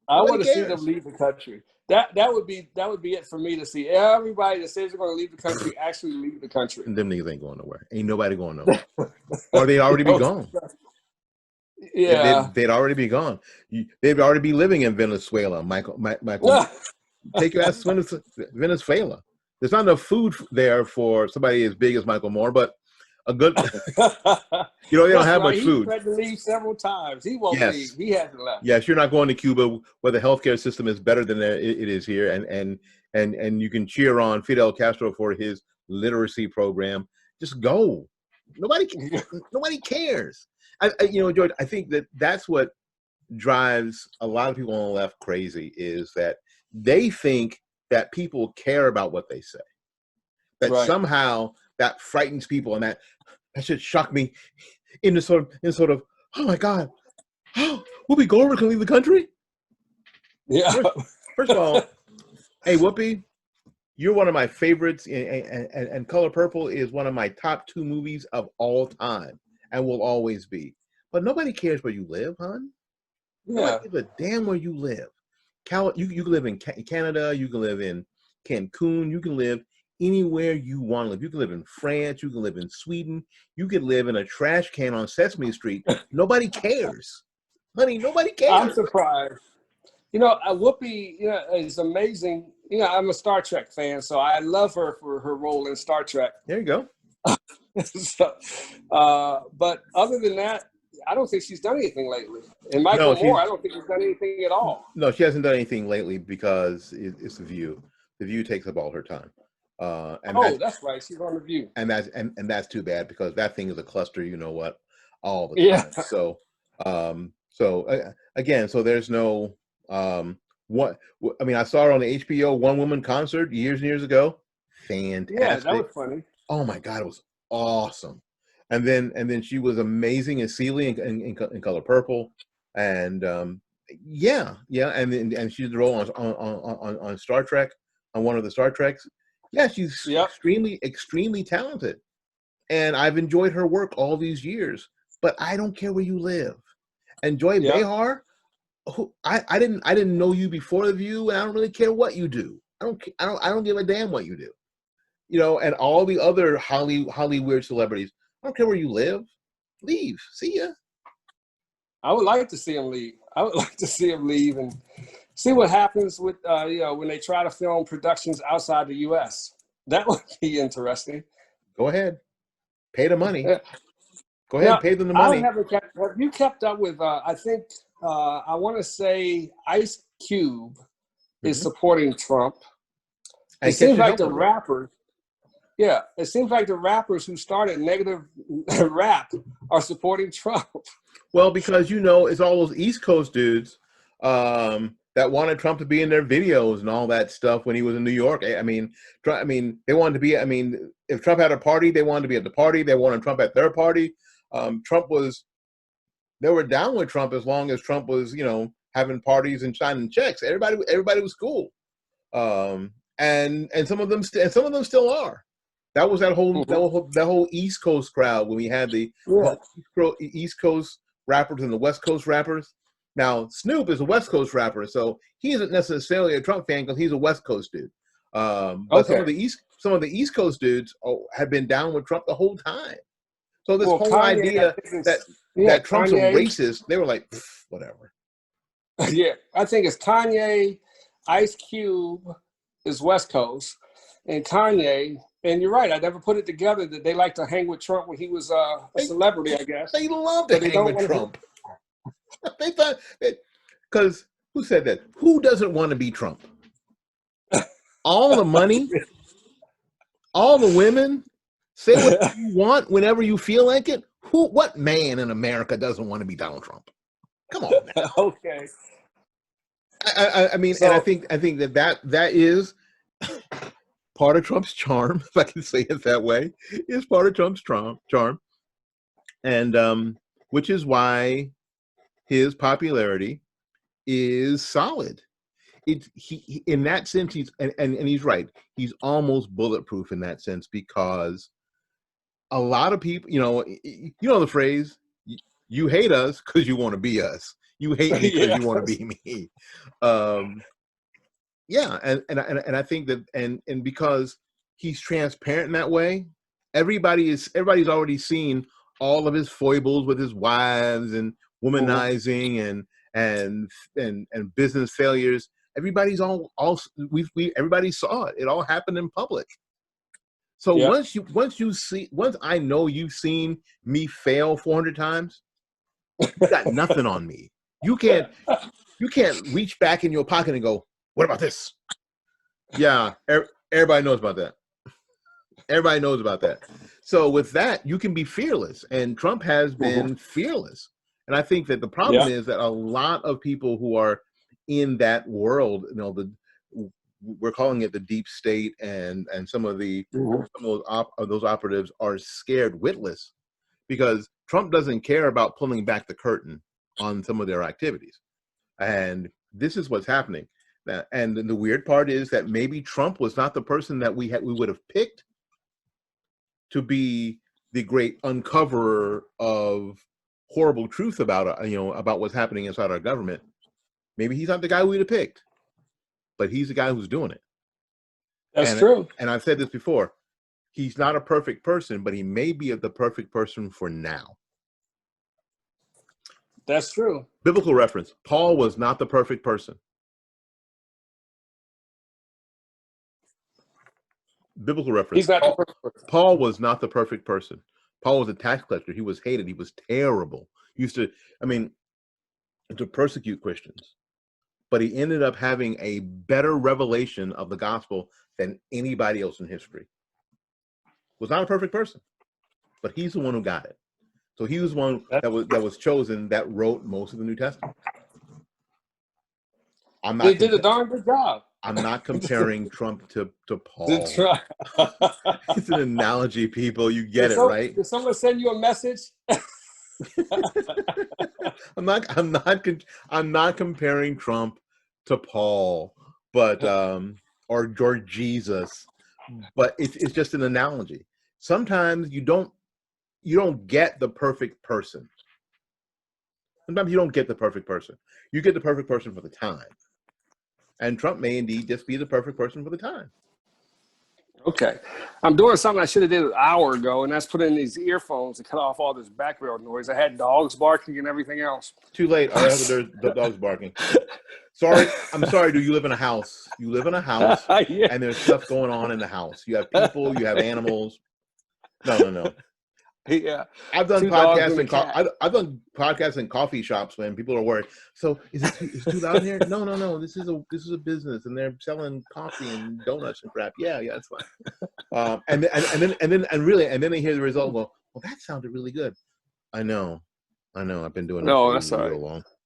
I Nobody want to see cares. them leave the country. That would be it for me to see everybody that says they're going to leave the country actually leave the country. And them niggas ain't going nowhere. Ain't nobody going nowhere. Or they'd already be gone. Yeah. They'd already be gone. They'd already be living in Venezuela. Michael, take your ass to Venezuela. There's not enough food there for somebody as big as Michael Moore, but a good, they don't have much food. He tried to leave several times. He won't leave. He hasn't left. Yes, you're not going to Cuba where the healthcare system is better than it is here, and you can cheer on Fidel Castro for his literacy program. Just go. Nobody cares. George, I think that's what drives a lot of people on the left crazy, is that they think that people care about what they say. That somehow that frightens people, and that should shock me into sort of, oh my God, Whoopi Goldberg can leave the country? Yeah. First of all, hey Whoopi, you're one of my favorites, and Color Purple is one of my top 2 movies of all time, and will always be. But nobody cares where you live, hon. Yeah. Nobody gives a damn where you live. You can live in Canada. You can live in Cancun. You can live anywhere you want to live. You can live in France. You can live in Sweden. You can live in a trash can on Sesame Street. Nobody cares, honey. Nobody cares. I'm surprised. Whoopi, is amazing. I'm a Star Trek fan, so I love her for her role in Star Trek. There you go. So, but other than that, I don't think she's done anything lately. And Michael Moore, I don't think he's done anything at all. No, she hasn't done anything lately because it's The View. The View takes up all her time. That's right. She's on The View. And that's too bad, because that thing is a cluster, you know what, all the time. Yeah. So again, so there's no I saw her on the HBO One Woman concert years and years ago. Fantastic. Yeah, that was funny. Oh my God, it was awesome. And then she was amazing as Celie in Color Purple, and and she did the role on Star Trek, on one of the Star Treks. Yeah, she's extremely talented, and I've enjoyed her work all these years. But I don't care where you live. And Joy Behar, I didn't know you before The View, and I don't really care what you do. I don't give a damn what you do. And all the other Hollywood celebrities, I don't care where you live. Leave. See ya. I would like to see him leave. I would like to see him leave and see what happens with when they try to film productions outside the U.S. That would be interesting. Go ahead, pay the money. Go ahead, pay them the money. Have you kept up with? I think I want to say Ice Cube is supporting Trump. It seems like the rappers. Yeah, it seems like the rappers who started negative rap are supporting Trump. Well, because it's all those East Coast dudes that wanted Trump to be in their videos and all that stuff when he was in New York. They wanted to be. If Trump had a party, they wanted to be at the party. They wanted Trump at their party. They were down with Trump as long as Trump was, having parties and signing checks. Everybody was cool, and some of them still are. That was that whole East Coast crowd when we had the East Coast rappers and the West Coast rappers. Now Snoop is a West Coast rapper, so he isn't necessarily a Trump fan because he's a West Coast dude. But some of the East Coast dudes have been down with Trump the whole time. So this whole Kanye, idea that Trump's a racist, they were like, whatever. Yeah, I think it's Kanye, Ice Cube is West Coast, and Kanye And you're right. I never put it together that they like to hang with Trump when he was a celebrity, I guess. They love to hang with Trump. They thought, because who said that? Who doesn't want to be Trump? All the money, all the women, say what you want whenever you feel like it. What man in America doesn't want to be Donald Trump? Come on now. Okay. I mean, so, and I think that is part of Trump's charm, if I can say it that way, is part of Trump's charm. And which is why his popularity is solid. He in that sense, he's and he's right. He's almost bulletproof in that sense, because a lot of people, you know the phrase, you hate us because you want to be us. You hate me because you want to be me. Yeah, and I think that and because he's transparent in that way, everybody's already seen all of his foibles with his wives and womanizing and business failures. Everybody saw it. It all happened in public. So once I know you've seen me fail 400 times, you got nothing on me. You can't reach back in your pocket and go, what about this? Yeah, everybody knows about that. Everybody knows about that. So with that, you can be fearless, and Trump has been fearless. And I think that the problem is that a lot of people who are in that world, we're calling it the deep state, and some of those operatives are scared witless, because Trump doesn't care about pulling back the curtain on some of their activities. And this is what's happening. And the weird part is that maybe Trump was not the person that we would have picked to be the great uncoverer of horrible truth about what's happening inside our government. Maybe he's not the guy we'd have picked, but he's the guy who's doing it. That's true. And I've said this before. He's not a perfect person, but he may be the perfect person for now. That's true. Biblical reference. Paul was not the perfect person. Biblical reference. He's not the perfect person. Paul was not the perfect person. Paul was a tax collector. He was hated. He was terrible. Used to persecute Christians. But he ended up having a better revelation of the gospel than anybody else in history. Was not a perfect person, but he's the one who got it. So he was one that was chosen that wrote most of the New Testament. He did a darn good job. I'm not comparing Trump to Paul. It's an analogy, people. You get it, right? Did someone send you a message? I'm not comparing Trump to Paul, but or George Jesus, but it's just an analogy. Sometimes you don't get the perfect person. Sometimes you don't get the perfect person. You get the perfect person for the time. And Trump may indeed just be the perfect person for the time. Okay. I'm doing something I should have did an hour ago, and that's put in these earphones to cut off all this background noise. I had dogs barking and everything else. Too late. There's the dogs barking. Sorry. I'm sorry. Do you live in a house? You live in a house, and there's stuff going on in the house. You have people. You have animals. No. Yeah, I've done podcasts I've done podcasts in coffee shops when people are worried. So is it too loud in here? No. This is a business, and they're selling coffee and donuts and crap. Yeah, it's fine. And then they hear the result. Well, that sounded really good. I know. I've been doing it for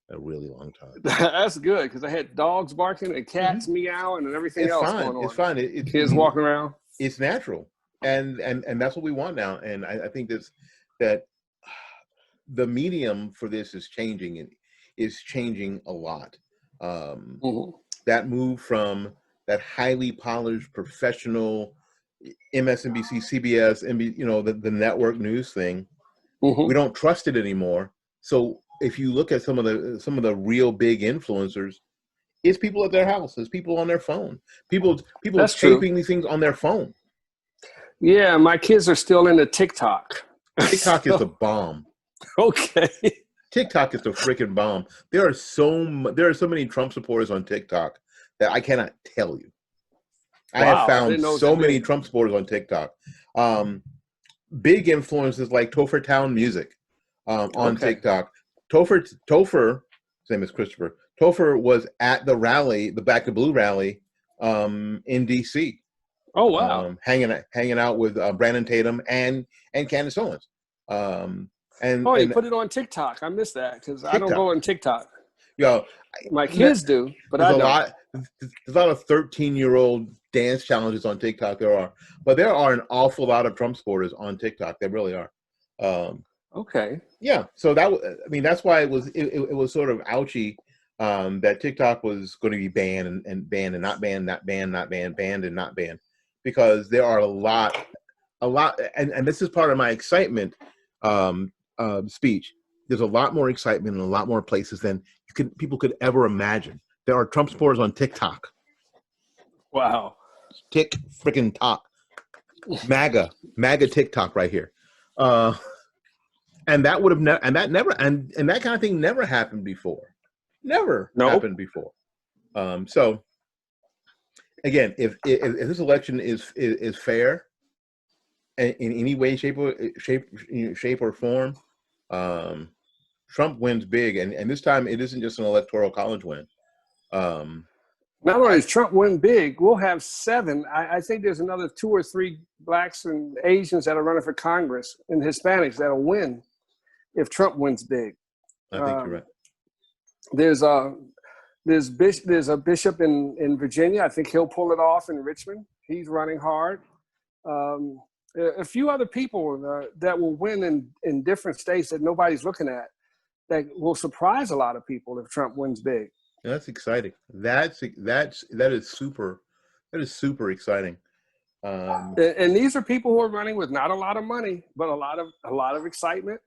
a really long time. That's good, because I had dogs barking and cats meowing and everything else going on. It's fine. Kids walking around. It's natural. And that's what we want now. And I think that the medium for this is changing, and is changing a lot. That move from that highly polished professional MSNBC, CBS, the network news thing, we don't trust it anymore. So if you look at some of the real big influencers, it's people at their house, it's people on their phone, people taping these things on their phone. Yeah, my kids are still into TikTok. TikTok is the bomb. Okay. TikTok is the freaking bomb. There are so many Trump supporters on TikTok that I cannot tell you. I have Wow, I found didn't know it was so that many big. Trump supporters on TikTok. Big influences like Topher Town Music on Okay. TikTok. Topher, his name is Christopher. Topher was at the rally, the Back to Blue rally, in DC, Oh, wow. hanging out with Brandon Tatum and Candace Owens, um, Oh, you and put it on TikTok. I missed that because I don't TikTok. go on TikTok. You know, My kids do, but I don't. there's a lot of 13-year-old dance challenges on TikTok. But there are an awful lot of Trump supporters on TikTok. There really are. Okay. Yeah, so that's why it was sort of ouchy, that TikTok was going to be banned and banned and not banned, not banned, not banned, banned and not banned, because there are a lot, and this is part of my excitement speech. There's a lot more excitement in a lot more places than people could ever imagine. There are Trump supporters on TikTok. Wow. Tick freaking tock. MAGA TikTok right here. And that would have never, and that kind of thing never happened before. Never Nope. happened before. So again, if this election is fair in any way, shape or form, Trump wins big, and this time it isn't just an electoral college win. Not only does Trump win big, we'll have 7. I think there's another 2 or 3 blacks and Asians that are running for Congress and Hispanics that'll win if Trump wins big. I think you're right. There's a bishop in Virginia. I think he'll pull it off in Richmond. He's running hard. A few other people that will win in different states that nobody's looking at, that will surprise a lot of people if Trump wins big. That's exciting. That is super exciting. And these are people who are running with not a lot of money, but a lot of excitement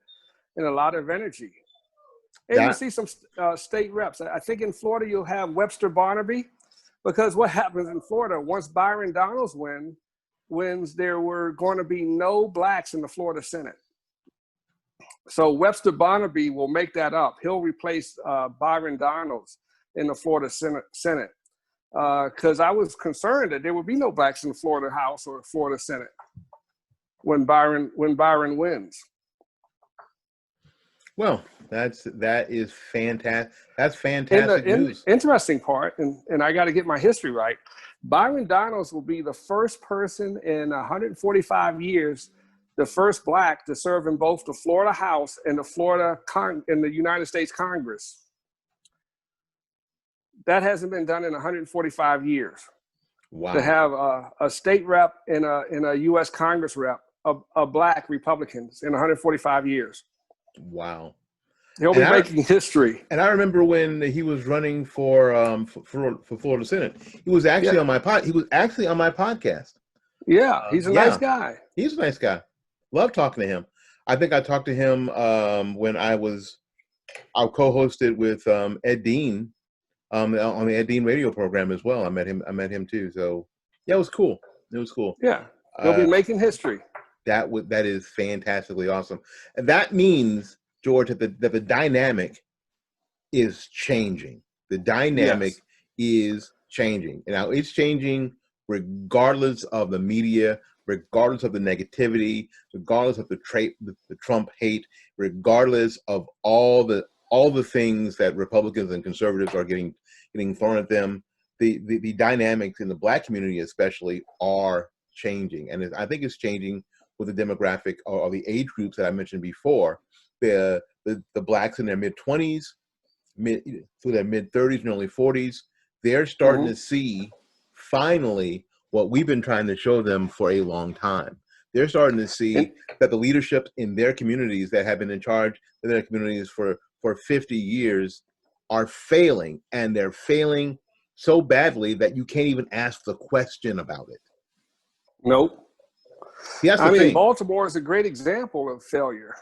and a lot of energy. And you see some state reps. I think in Florida you'll have Webster Barnaby, because what happens in Florida, once Byron Donalds wins, there were going to be no blacks in the Florida Senate. So Webster Barnaby will make that up. He'll replace Byron Donalds in the Florida Senate. Because I was concerned that there would be no blacks in the Florida House or Florida Senate when Byron wins. Well, that is fantastic. That's fantastic news. Interesting part, and I got to get my history right. Byron Donalds will be the first person in 145 years, the first black to serve in both the Florida House and the United States Congress. That hasn't been done in 145 years. Wow. To have a state rep and a U.S. Congress rep, a black Republicans in 145 years. Wow. He'll be making history. And I remember when he was running for Florida Senate. He was actually on my podcast. Yeah, he's a nice guy. He's a nice guy. Love talking to him. I think I talked to him when I co-hosted with Ed Dean on the Ed Dean radio program as well. I met him too. So yeah, it was cool. Yeah, he'll be making history. That is fantastically awesome. And that means, George, that the dynamic is changing. The dynamic is changing. And now it's changing regardless of the media, regardless of the negativity, regardless of the Trump hate, regardless of all the things that Republicans and conservatives are getting thrown at them. The dynamics in the black community especially are changing. And I think it's changing with the demographic or the age groups that I mentioned before. The blacks in their mid-20s, through their mid-30s and early 40s, they're starting to see finally what we've been trying to show them for a long time. They're starting to see that the leadership in their communities that have been in charge of their communities for 50 years are failing, and they're failing so badly that you can't even ask the question about it. Nope. I mean, Baltimore is a great example of failure.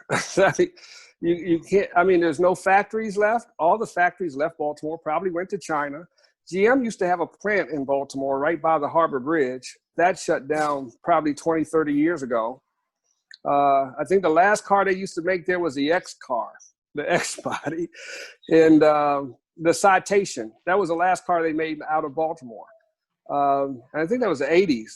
You can't. I mean, there's no factories left. All the factories left Baltimore, probably went to China. GM used to have a plant in Baltimore right by the Harbor Bridge. That shut down probably 20, 30 years ago. I think the last car they used to make there was the X car, the X body, and the Citation. That was the last car they made out of Baltimore. I think that was the 80s.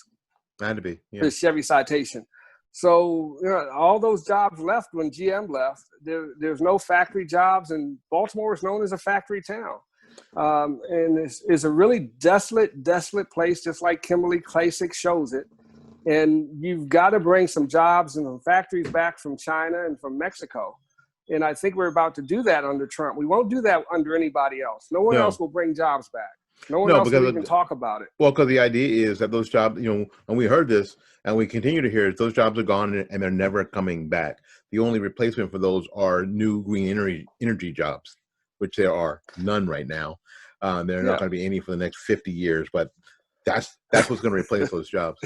Had to be, yeah. The Chevy Citation. So all those jobs left when GM left. There's no factory jobs, and Baltimore is known as a factory town. And it's a really desolate place, just like Kimberly Klacik shows it. And you've got to bring some jobs and some factories back from China and from Mexico. And I think we're about to do that under Trump. We won't do that under anybody else. No one else will bring jobs back. No one else will even talk about it. Well, because the idea is that those jobs, and we heard this and we continue to hear it, those jobs are gone and they're never coming back. The only replacement for those are new green energy jobs, which there are none right now. There are not going to be any for the next 50 years, but that's what's going to replace those jobs.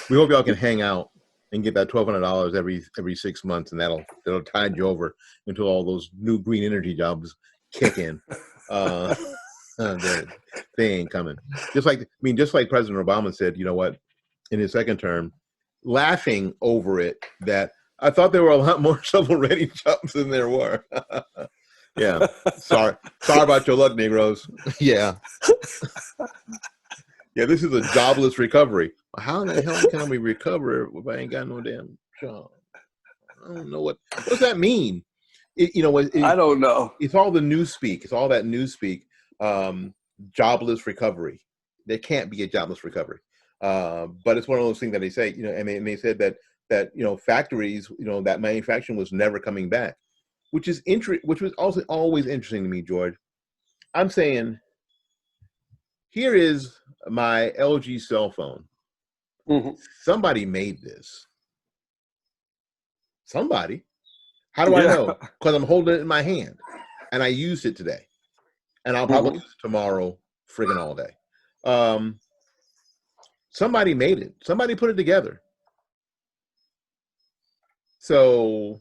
We hope y'all can hang out and get that $1,200 every 6 months, and that'll tide you over until all those new green energy jobs kick in. They ain't coming. Just like President Obama said, you know what, in his second term, laughing over it, that I thought there were a lot more shovel-ready jobs than there were. Yeah. Sorry about your luck, Negroes. Yeah. Yeah, this is a jobless recovery. How in the hell can we recover if I ain't got no damn job? I don't know what's that mean? I don't know. It's all the newspeak. It's all that newspeak. Jobless recovery. There can't be a jobless recovery. But it's one of those things that they say, and they said that factories, that manufacturing was never coming back, which was also always interesting to me, George. I'm saying, here is my LG cell phone. Mm-hmm. Somebody made this. Somebody. How do I know? Because I'm holding it in my hand, and I used it today, and I'll probably use it tomorrow, friggin' all day. Somebody made it. Somebody put it together. So,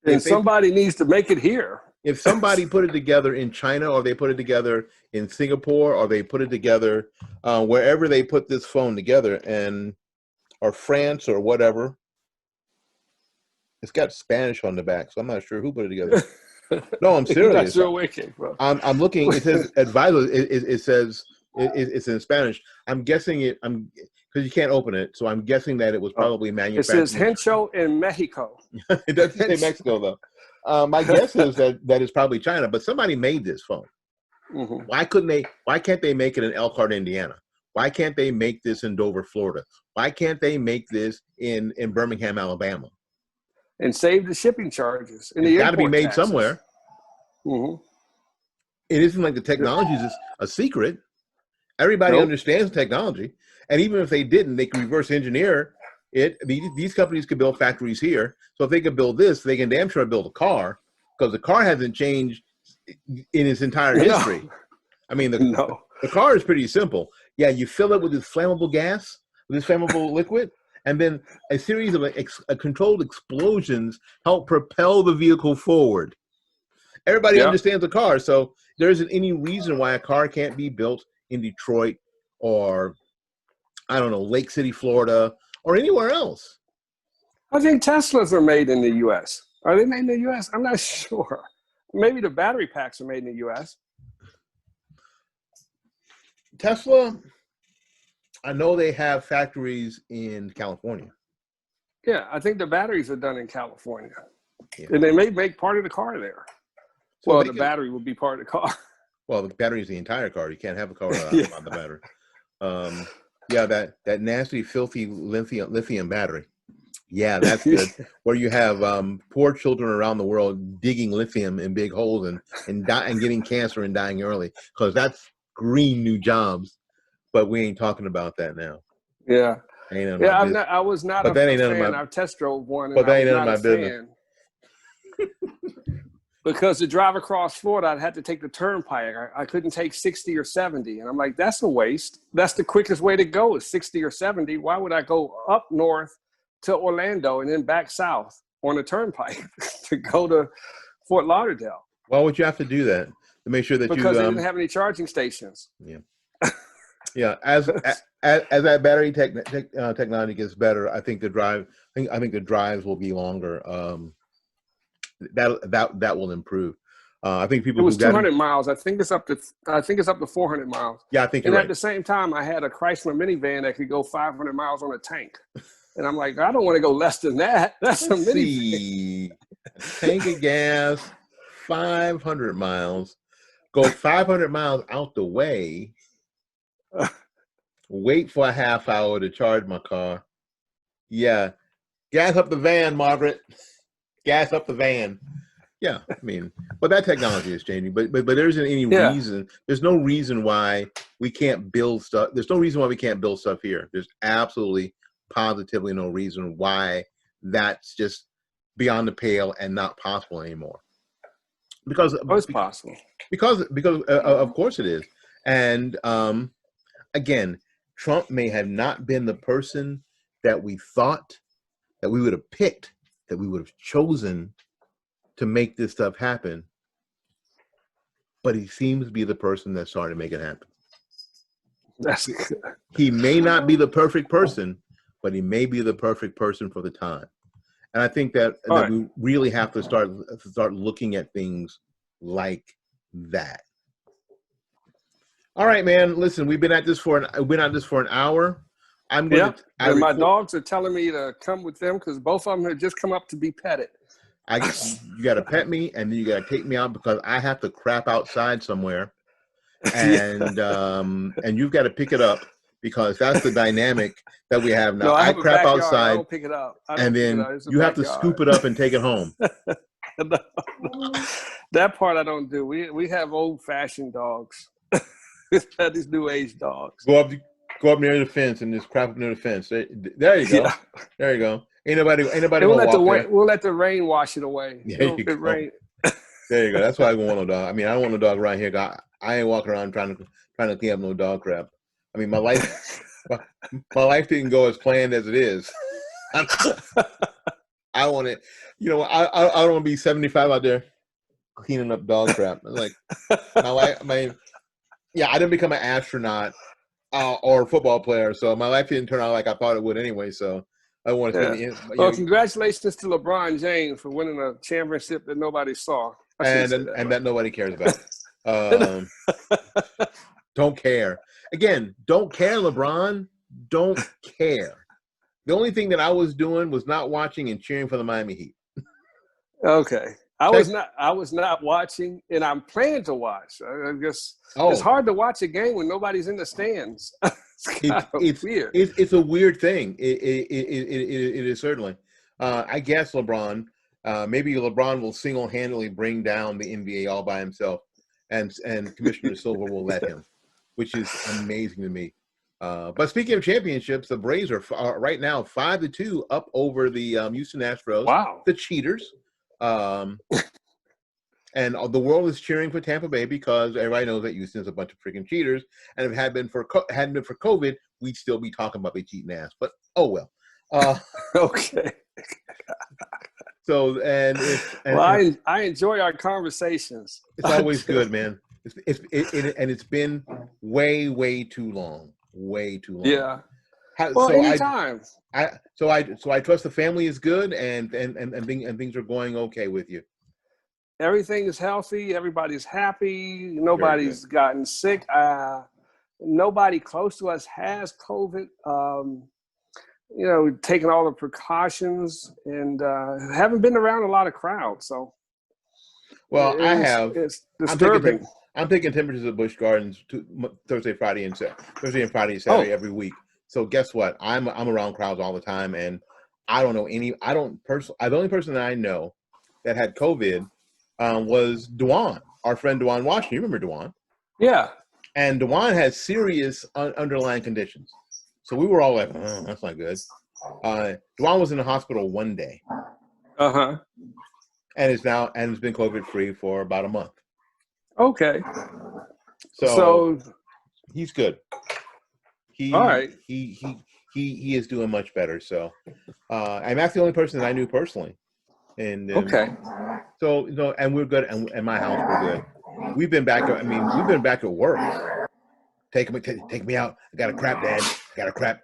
and somebody needs to make it here. If somebody put it together in China, or they put it together in Singapore, or they put it together wherever they put this phone together, or France or whatever, it's got Spanish on the back, so I'm not sure who put it together. No, I'm serious. Sure where it came from. I'm looking. It says advisor. It says it's in Spanish. I'm guessing it. Because you can't open it, so I'm guessing that it was probably manufactured. It says Hencho in Mexico. It doesn't say Mexico though. My guess is that it's probably China, but somebody made this phone. Mm-hmm. Why can't they make it in Elkhart, Indiana? Why can't they make this in Dover, Florida? Why can't they make this in Birmingham, Alabama? And save the shipping charges. It's got to be made taxes somewhere. Mm-hmm. It isn't like the technology is a secret. Everybody understands technology. And even if they didn't, they can reverse engineer it. These companies could build factories here. So if they could build this, they can damn sure build a car, because the car hasn't changed in its entire history. I mean, the car is pretty simple. Yeah, you fill it with this flammable gas, with this flammable liquid, and then a series of controlled explosions help propel the vehicle forward. Everybody understands a car, so there isn't any reason why a car can't be built in Detroit or, I don't know, Lake City, Florida, or anywhere else. I think Teslas are made in the U.S. Are they made in the U.S.? I'm not sure. Maybe the battery packs are made in the U.S. Tesla, I know they have factories in California. Yeah, I think the batteries are done in California. Yeah. And they may make part of the car there. So the battery would be part of the car. Well, the battery is the entire car. You can't have a car without the battery. That nasty, filthy lithium battery. Yeah, that's good. Where you have poor children around the world digging lithium in big holes and getting cancer and dying early, because that's green new jobs. But we ain't talking about that now. Yeah. I was not a fan. I test drove one. But that ain't none of my business. Because to drive across Florida, I'd have to take the turnpike. I couldn't take 60 or 70. And I'm like, that's a waste. That's the quickest way to go, is 60 or 70. Why would I go up north to Orlando and then back south on the turnpike to go to Fort Lauderdale? Why would you have to do that? To make sure that because they didn't have any charging stations. Yeah. Yeah. As that battery technology gets better, I think the drives will be longer. That will improve. I think It people was who got 200 miles. I think it's up to 400 miles. yeah, I think And you're at right. the same time, I had a Chrysler minivan that could go 500 miles on a tank. And I'm like, I don't want to go less than that. That's a Let's minivan. see. A tank of gas, 500 miles. Go 500 miles out the way. Wait for a half hour to charge my car. Yeah. Gas up the van, Margaret. Gas up the van. Yeah, I mean, but that technology is changing. But there isn't any reason. There's no reason why we can't build stuff. There's no reason why we can't build stuff here. There's absolutely, positively no reason why that's just beyond the pale and not possible anymore. Because it's possible. Because of course it is. And again, Trump may have not been the person that we thought that we would have picked, that we would have chosen to make this stuff happen, but he seems to be the person that's starting to make it happen. That's good. He may not be the perfect person, but he may be the perfect person for the time. And I think that we really have to start looking at things like that. All right, man. Listen, we've been at this for an hour. I'm going to. And my dogs are telling me to come with them because both of them have just come up to be petted. You got to pet me, and then you got to take me out because I have to crap outside somewhere, and and you've got to pick it up because that's the dynamic that we have now. No, I crap backyard. outside, I don't pick it up, and then you have to scoop it up and take it home. No, that part I don't do. We have old-fashioned dogs. These new age dogs. Go up near the fence and just crap up near the fence. There you go. Yeah. There you go. Ain't nobody we'll let the rain wash it away. There you go. There you go. That's why I don't want no dog. I mean, I don't want no dog around here. I ain't walking around trying to clean up no dog crap. I mean, my life didn't go as planned as it is. I want it. You know, I don't want to be 75 out there cleaning up dog crap. Like yeah, I didn't become an astronaut or a football player, so my life didn't turn out like I thought it would anyway. So I want to spend Well, congratulations to LeBron James for winning a championship that nobody saw. That nobody cares about. Don't care. Again, don't care, LeBron. Don't care. The only thing that I was doing was not watching and cheering for the Miami Heat. Okay. I was not watching, and I'm planning to watch. I guess it's hard to watch a game when nobody's in the stands. It's weird. It's a weird thing. It is certainly. I guess LeBron, maybe LeBron will single-handedly bring down the NBA all by himself, and Commissioner Silver will let him, which is amazing to me. But speaking of championships, the Braves are right now 5-2 up over the Houston Astros. Wow, the cheaters. And the world is cheering for Tampa Bay because everybody knows that Houston's a bunch of freaking cheaters. And if it hadn't been for COVID, we'd still be talking about they cheating ass. But oh well. Okay. So I enjoy our conversations. It's always good, man. It's been way too long. Way too long. Yeah. Anytime. So I trust the family is good and things are going okay with you. Everything is healthy. Everybody's happy. Nobody's gotten sick. Nobody close to us has COVID. Taking all the precautions and haven't been around a lot of crowds. So, well, it's disturbing. I'm taking temperatures at Busch Gardens Thursday, Friday, and Saturday every week. So guess what? I'm around crowds all the time, and I don't know the only person that I know that had COVID was Dewan, our friend Dewan Washington. You remember Dewan? Yeah. And Dewan has serious underlying conditions. So we were all like, oh, that's not good. Dewan was in the hospital one day. Uh-huh. And it's been COVID free for about a month. Okay. So he's good. All right. He is doing much better. So and that's the only person that I knew personally. And okay. So and we're good, and my house we're good. We've been back at work. Take me out. I got a crap, Dad. We got a crap.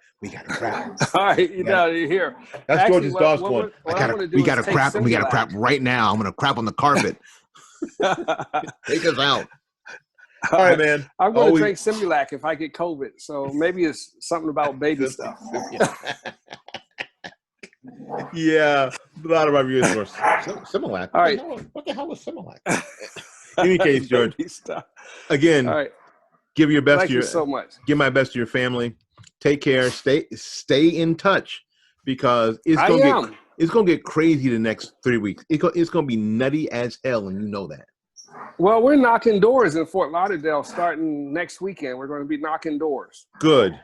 All right, you're here. That's George's dog's going. We got a crap, and we got a crap right now. I'm gonna crap on the carpet. Take us out. All right, man. I'm going to drink Similac if I get COVID. So maybe it's something about baby stuff. Yeah, a lot of our viewers were Similac. All right. What the hell is Similac? In any case, George, again, all right. give your best Thank to your you so much. Give my best to your family. Take care. Stay in touch because it's gonna get crazy the next 3 weeks. It's gonna be nutty as hell, and you know that. Well, we're knocking doors in Fort Lauderdale starting next weekend. We're going to be knocking doors. Good,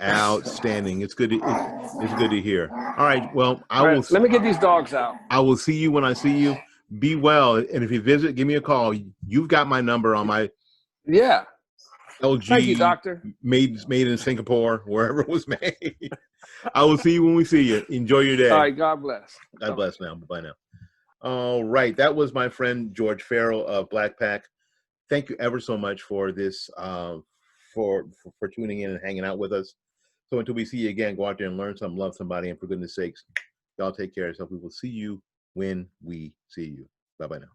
outstanding. It's good to hear. All right, well, Let me get these dogs out. I will see you when I see you. Be well, and if you visit, give me a call. You've got my number on my LG. Thank you, doctor. Made in Singapore, wherever it was made. I will see you when we see you. Enjoy your day. All right, God bless. God bless now. Bye now. All right, that was my friend George Farrell of BLAKPAC. Thank you ever so much for this, for tuning in and hanging out with us. So until we see you again, go out there and learn something, love somebody, and for goodness sakes, y'all take care of yourself. We will see you when we see you. Bye-bye now.